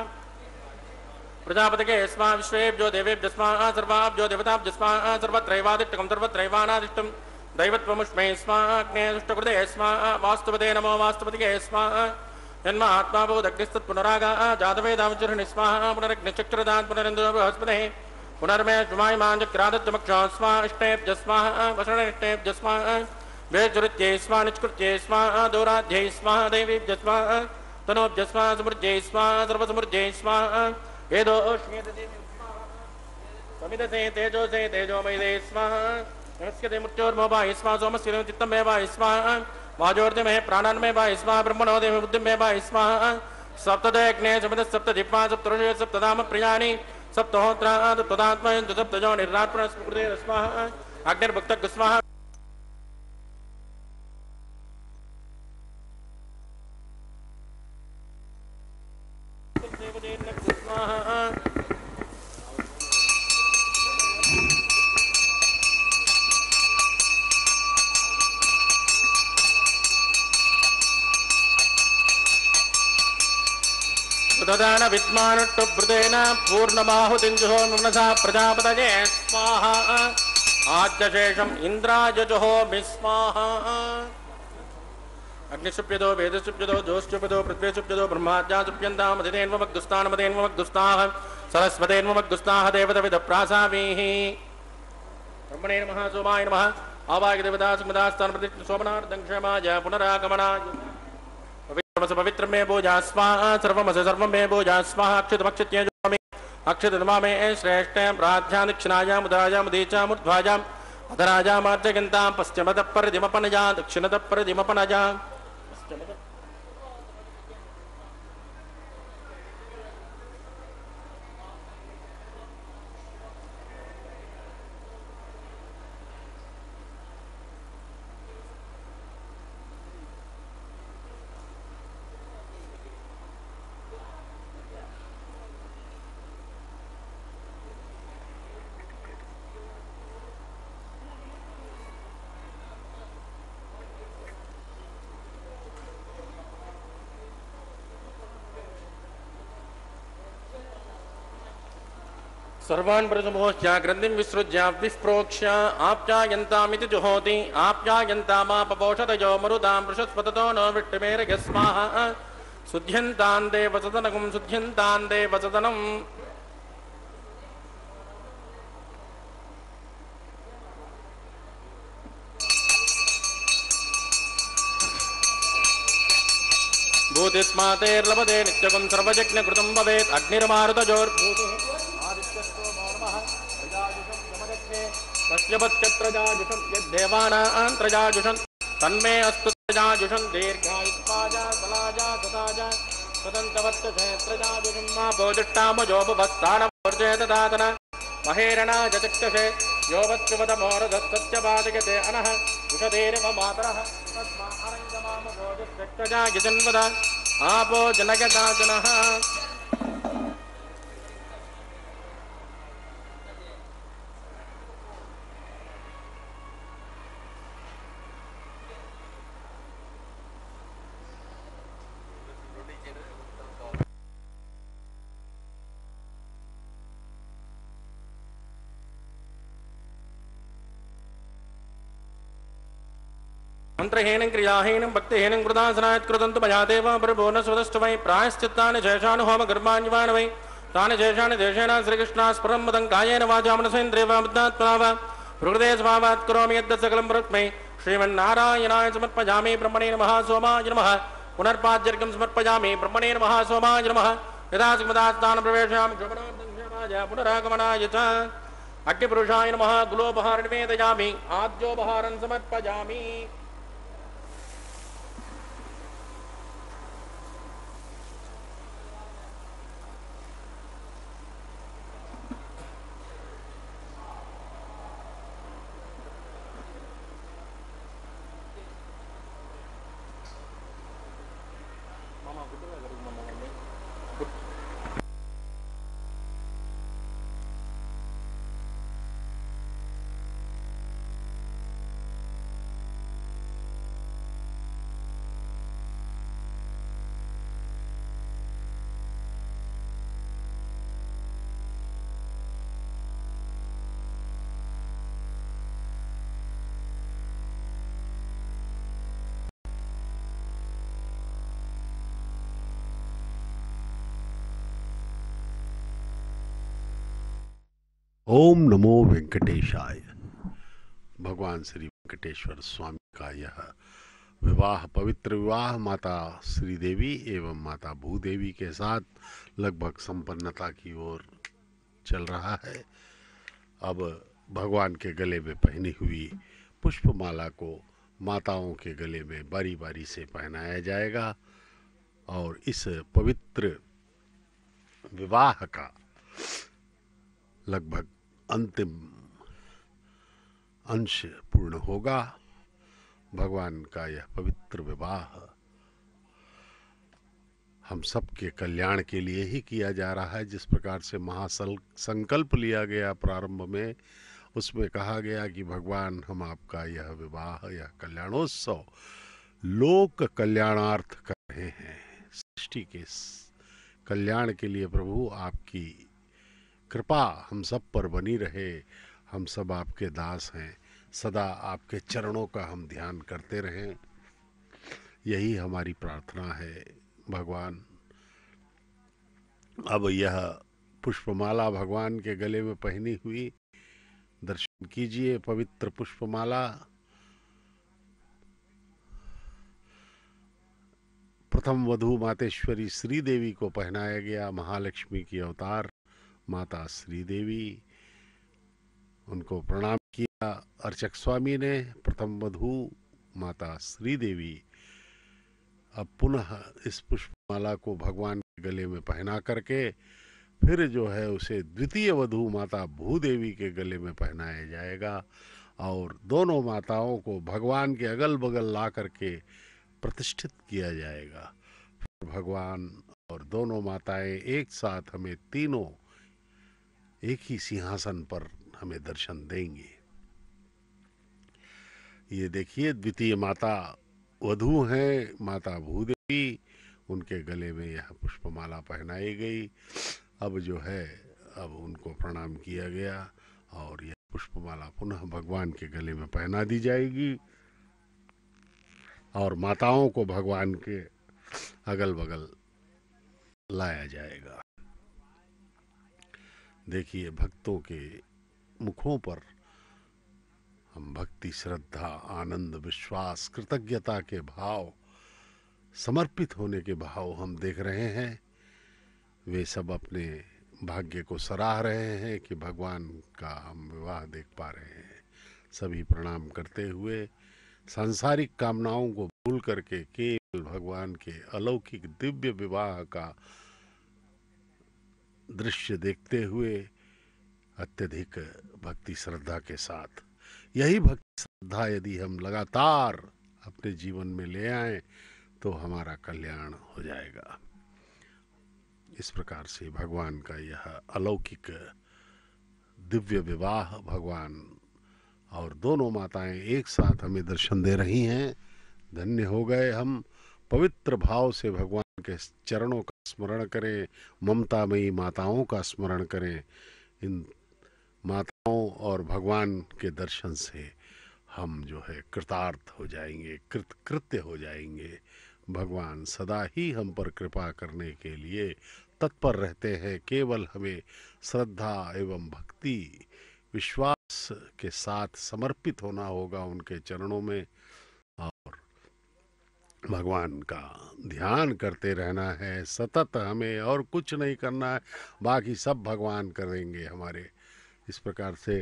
प्रजापतये स्मा विश्वेभ्यो देवेभ्यो स्मा सर्वाभ्यो देवताभ्यो स्मा सर्वत्रैवादिष्टकं सर्वत्रैवानादिष्टं दैवत्वमुष्मै स्मा अग्नेष्टकृते स्मा वास्तुपते नमो वास्तुपतये स्मा जन्म आत्मा बोधग्निस्तत् पुनरागा जातवेदामचुर्हि स्मा पुनरग्निचक्षुरदात् पुनरेन्द्रो बृहस्पतिः पुनर्मे शुमायमाञ्चक्रादत्तमक्षो स्मा इष्टेभ्य स्मा वसणनिष्टेभ्य स्मा वेचुरुत्यै स्मा निष्कृत्यै स्मा दोराध्यै स्मा देवीभ्य स्मा तनोभ्य स्मा समृद्ध्यै स्मा सर्वसमृद्ध्यै स्मा समिदसे तेजोसे तेजोमयदे स्मा नमस्यते मृत्योर्मोभाय स्मा सोमस्य चित्तं मे वाय स्मा वाजोर्दमे प्राणान्मे वाय स्मा ब्रह्मणो देव बुद्धिं मे वाय स्मा सप्तदयज्ञे समिद सप्तजिह्वा सप्तऋषि सप्तधाम प्रियाणि सप्तहोत्रा तदात्मयं सप्तजो निर्रात्मन स्मृते स्मा अग्निर्भक्तः स्मा तदान विद्मानुष्टुभृतेन पूर्णमाहुतिञ्जुहो मनसा प्रजापतये स्वाहा आद्यशेषम् इन्द्राय जुहोमि स्वाहा अग्निशुप्यदो वेदशुप्यदो जोश्चुप्यदो पृथ्वीशुप्यदो ब्रह्माद्या सुप्यन्तामदितेन्वमग्दुस्तानमदेन्वमग्दुस्ताः सरस्वतेन्वमग्दुस्ताः देवतविदप्रासामीः ब्रह्मणे नमः सोमाय नमः आवाय देवता सुमदास्तानप्रतिष्ठ सोमनार्दं क्षमाय पुनरागमनाय पवित्र में भोजा स्वाहा सर्वमस सर्वं में भोजा स्वाहा अक्षतमक्षत्येजोमि अक्षतमामे श्रेष्ठ प्राध्यां दक्षिणायां उदायां उदीचां ऊर्ध्वाजां अधराजां मार्जगन्तां पश्चिमतः परदिमपनजा दक्षिणतः परदिमपनजा सर्वान् प्रसमोच्य ग्रन्थिं विसृज्य विप्रोक्ष्य आप्यायन्तामिति जुहोति आप्यायन्तामापपोषतयो मरुदां वृषस्पततो नो विट्टमेरयस्माः शुद्ध्यन्तां देवसदनकं शुद्ध्यन्तां देवसदनम् भूतिस्मातेर्लभते नित्यकं सर्वयज्ञकृतं भवेत् अग्निर्मारुतजोर्भूतिः पश्यपत्यत्रजाजुषं यद्देवानान्त्रजाजुषं तन्मे अस्तु त्रजाजुषं दीर्घायुष्माजा बलाजा ददाजा स्वतन्त्रवत्तसे त्रजाजुषं मा बोधिष्ठामजोपभस्तानमूर्जेतदातन महेरणा जचक्षसे योवत्युवदमोरधत्सत्यपादिकते अनः उषधेरिव मातरः तस्मा अरङ्गमामभोजस्त्यक्तजागिजन्वद आपो जनगदाजनः मंत्रहीनं क्रियाहीनं भक्तिहीनं कृतासनात् कृतन्तु मया देव प्रभो न स्वदस्तु वै प्रायश्चित्तानि शेषानुहोम कर्माण्यवान् वै तानि शेषाणि देशेन श्रीकृष्णास्परं मदं कायेन वाचा मनसेन्द्रियेण बुद्ध्यात्मना वा प्रकृते स्वभावात् करोमि यद् सकलं परस्मै श्रीमन्नारायणाय समर्पयामि ब्रह्मणे नमः सोमाय नमः पुनर्पाद्यर्घं समर्पयामि ब्रह्मणे नमः सोमाय नमः यदा सिमदास्तानं प्रवेशयामि शोभनार्थं क्षमाय पुनरागमनाय च अग्निपुरुषाय नमः गुलोपहारं निवेदयामि आद्योपहारं समर्पयामि ओम नमो वेंकटेशाय। भगवान श्री वेंकटेश्वर स्वामी का यह विवाह, पवित्र विवाह माता श्रीदेवी एवं माता भूदेवी के साथ लगभग संपन्नता की ओर चल रहा है। अब भगवान के गले में पहनी हुई पुष्पमाला को माताओं के गले में बारी बारी से पहनाया जाएगा और इस पवित्र विवाह का लगभग अंतिम अंश पूर्ण होगा। भगवान का यह पवित्र विवाह हम सबके कल्याण के लिए ही किया जा रहा है। जिस प्रकार से महासंकल्प लिया गया प्रारंभ में, उसमें कहा गया कि भगवान हम आपका यह विवाह, यह कल्याणोत्सव लोक कल्याणार्थ कर रहे हैं। सृष्टि के कल्याण के लिए प्रभु आपकी कृपा हम सब पर बनी रहे। हम सब आपके दास हैं, सदा आपके चरणों का हम ध्यान करते रहें, यही हमारी प्रार्थना है भगवान। अब यह पुष्पमाला भगवान के गले में पहनी हुई दर्शन कीजिए। पवित्र पुष्पमाला प्रथम वधू मातेश्वरी श्रीदेवी को पहनाया गया। महालक्ष्मी की अवतार माता श्रीदेवी, उनको प्रणाम किया अर्चक स्वामी ने। प्रथम वधू माता श्रीदेवी अब पुनः इस पुष्पमाला को भगवान के गले में पहना करके फिर जो है उसे द्वितीय वधू माता भूदेवी के गले में पहनाया जाएगा और दोनों माताओं को भगवान के अगल बगल ला करके प्रतिष्ठित किया जाएगा। फिर भगवान और दोनों माताएं एक साथ हमें तीनों एक ही सिंहासन पर हमें दर्शन देंगे। ये देखिए, द्वितीय माता वधू हैं माता भूदेवी, उनके गले में यह पुष्पमाला पहनाई गई। अब जो है अब उनको प्रणाम किया गया और यह पुष्पमाला पुनः भगवान के गले में पहना दी जाएगी और माताओं को भगवान के अगल बगल लाया जाएगा। देखिए, भक्तों के मुखों पर हम भक्ति, श्रद्धा, आनंद, विश्वास, कृतज्ञता के भाव, समर्पित होने के भाव हम देख रहे हैं। वे सब अपने भाग्य को सराह रहे हैं कि भगवान का हम विवाह देख पा रहे हैं। सभी प्रणाम करते हुए सांसारिक कामनाओं को भूल करके केवल भगवान के अलौकिक दिव्य विवाह का दृश्य देखते हुए अत्यधिक भक्ति श्रद्धा के साथ, यही भक्ति श्रद्धा यदि हम लगातार अपने जीवन में ले आएं तो हमारा कल्याण हो जाएगा। इस प्रकार से भगवान का यह अलौकिक दिव्य विवाह भगवान और दोनों माताएं एक साथ हमें दर्शन दे रही हैं। धन्य हो गए हम। पवित्र भाव से भगवान के चरणों का स्मरण करें, ममतामयी माताओं का स्मरण करें। इन माताओं और भगवान के दर्शन से हम जो है कृतार्थ हो जाएंगे, कृतकृत्य हो जाएंगे। भगवान सदा ही हम पर कृपा करने के लिए तत्पर रहते हैं। केवल हमें श्रद्धा एवं भक्ति, विश्वास के साथ समर्पित होना होगा उनके चरणों में और भगवान का ध्यान करते रहना है सतत। हमें और कुछ नहीं करना है, बाकी सब भगवान करेंगे हमारे। इस प्रकार से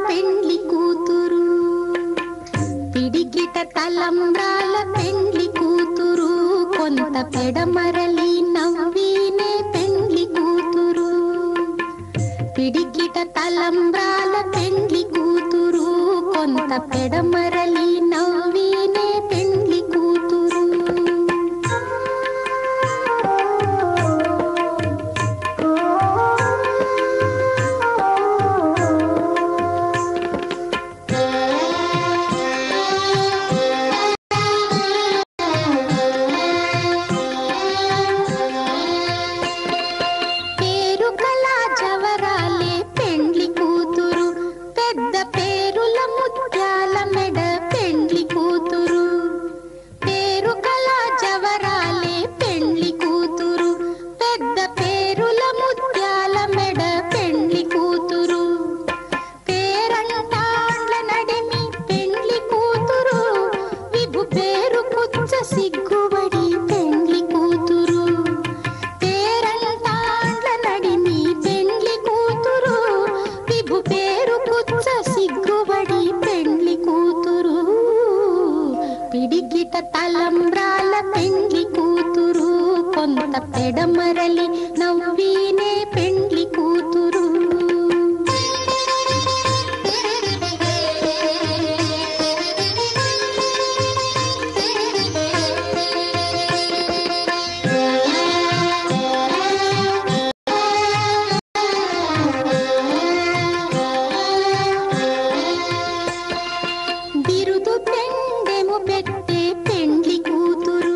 పెండ్లి కూతురు పిడికిట తలంబ్రాల పెండ్లి కూతురు కొంత పెడమరలి నవ్వినే పెండ్లి కూతురు పిడికిట తలంబ్రాల పెండ్లి కూతురు కొంత పెడమరలి నవ్వినే పెండ్లి కూతురు పెద్ద పేరుల ముత్యాల మెడ పెండ్లి పెడమరలి నవ్వీనే పెండ్లి కూతురు. బిరుదు పెండెము పెట్టే పెండ్లి కూతురు.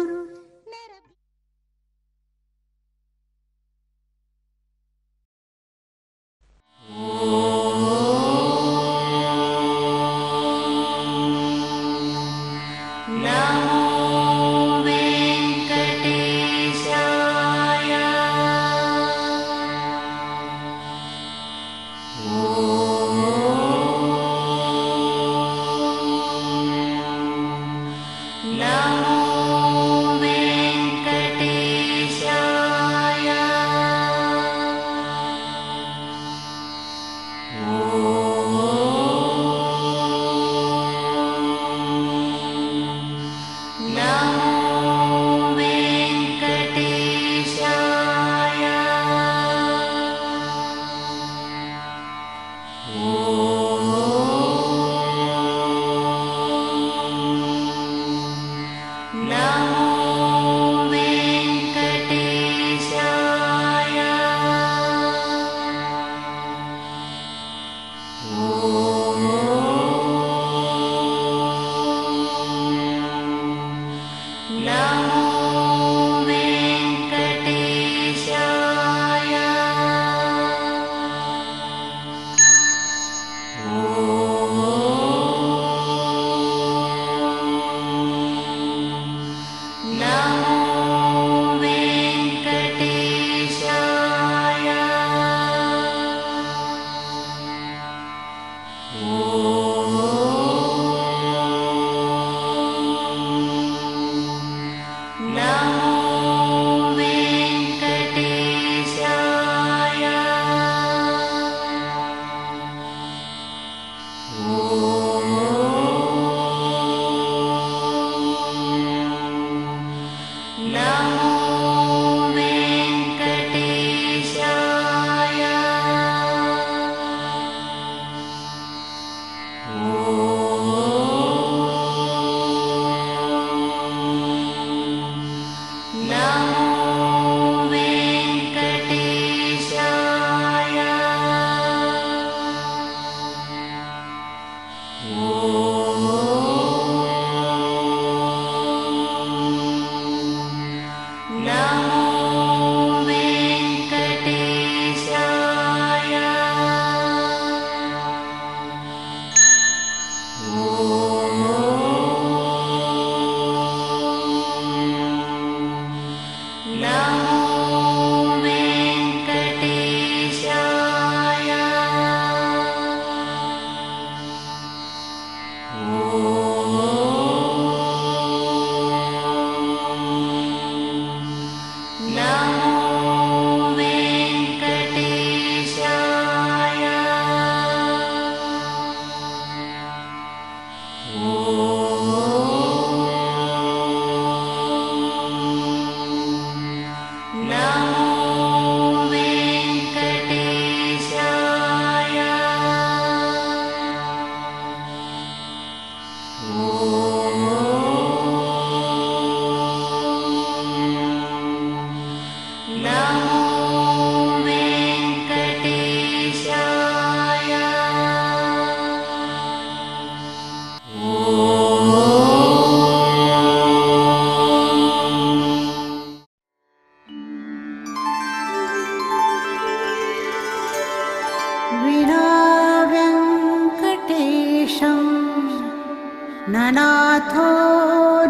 ननाथो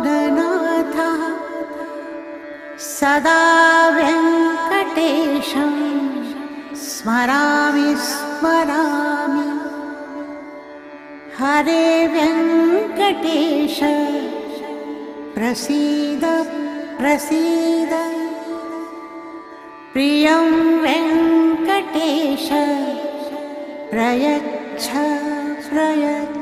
ननाथः सदा वेङ्कटेशं स्मरामि स्मरामि। हरे वेङ्कटेश प्रसीद प्रसीद। प्रियं वेङ्कटेश प्रयच्छ प्रयच्छ।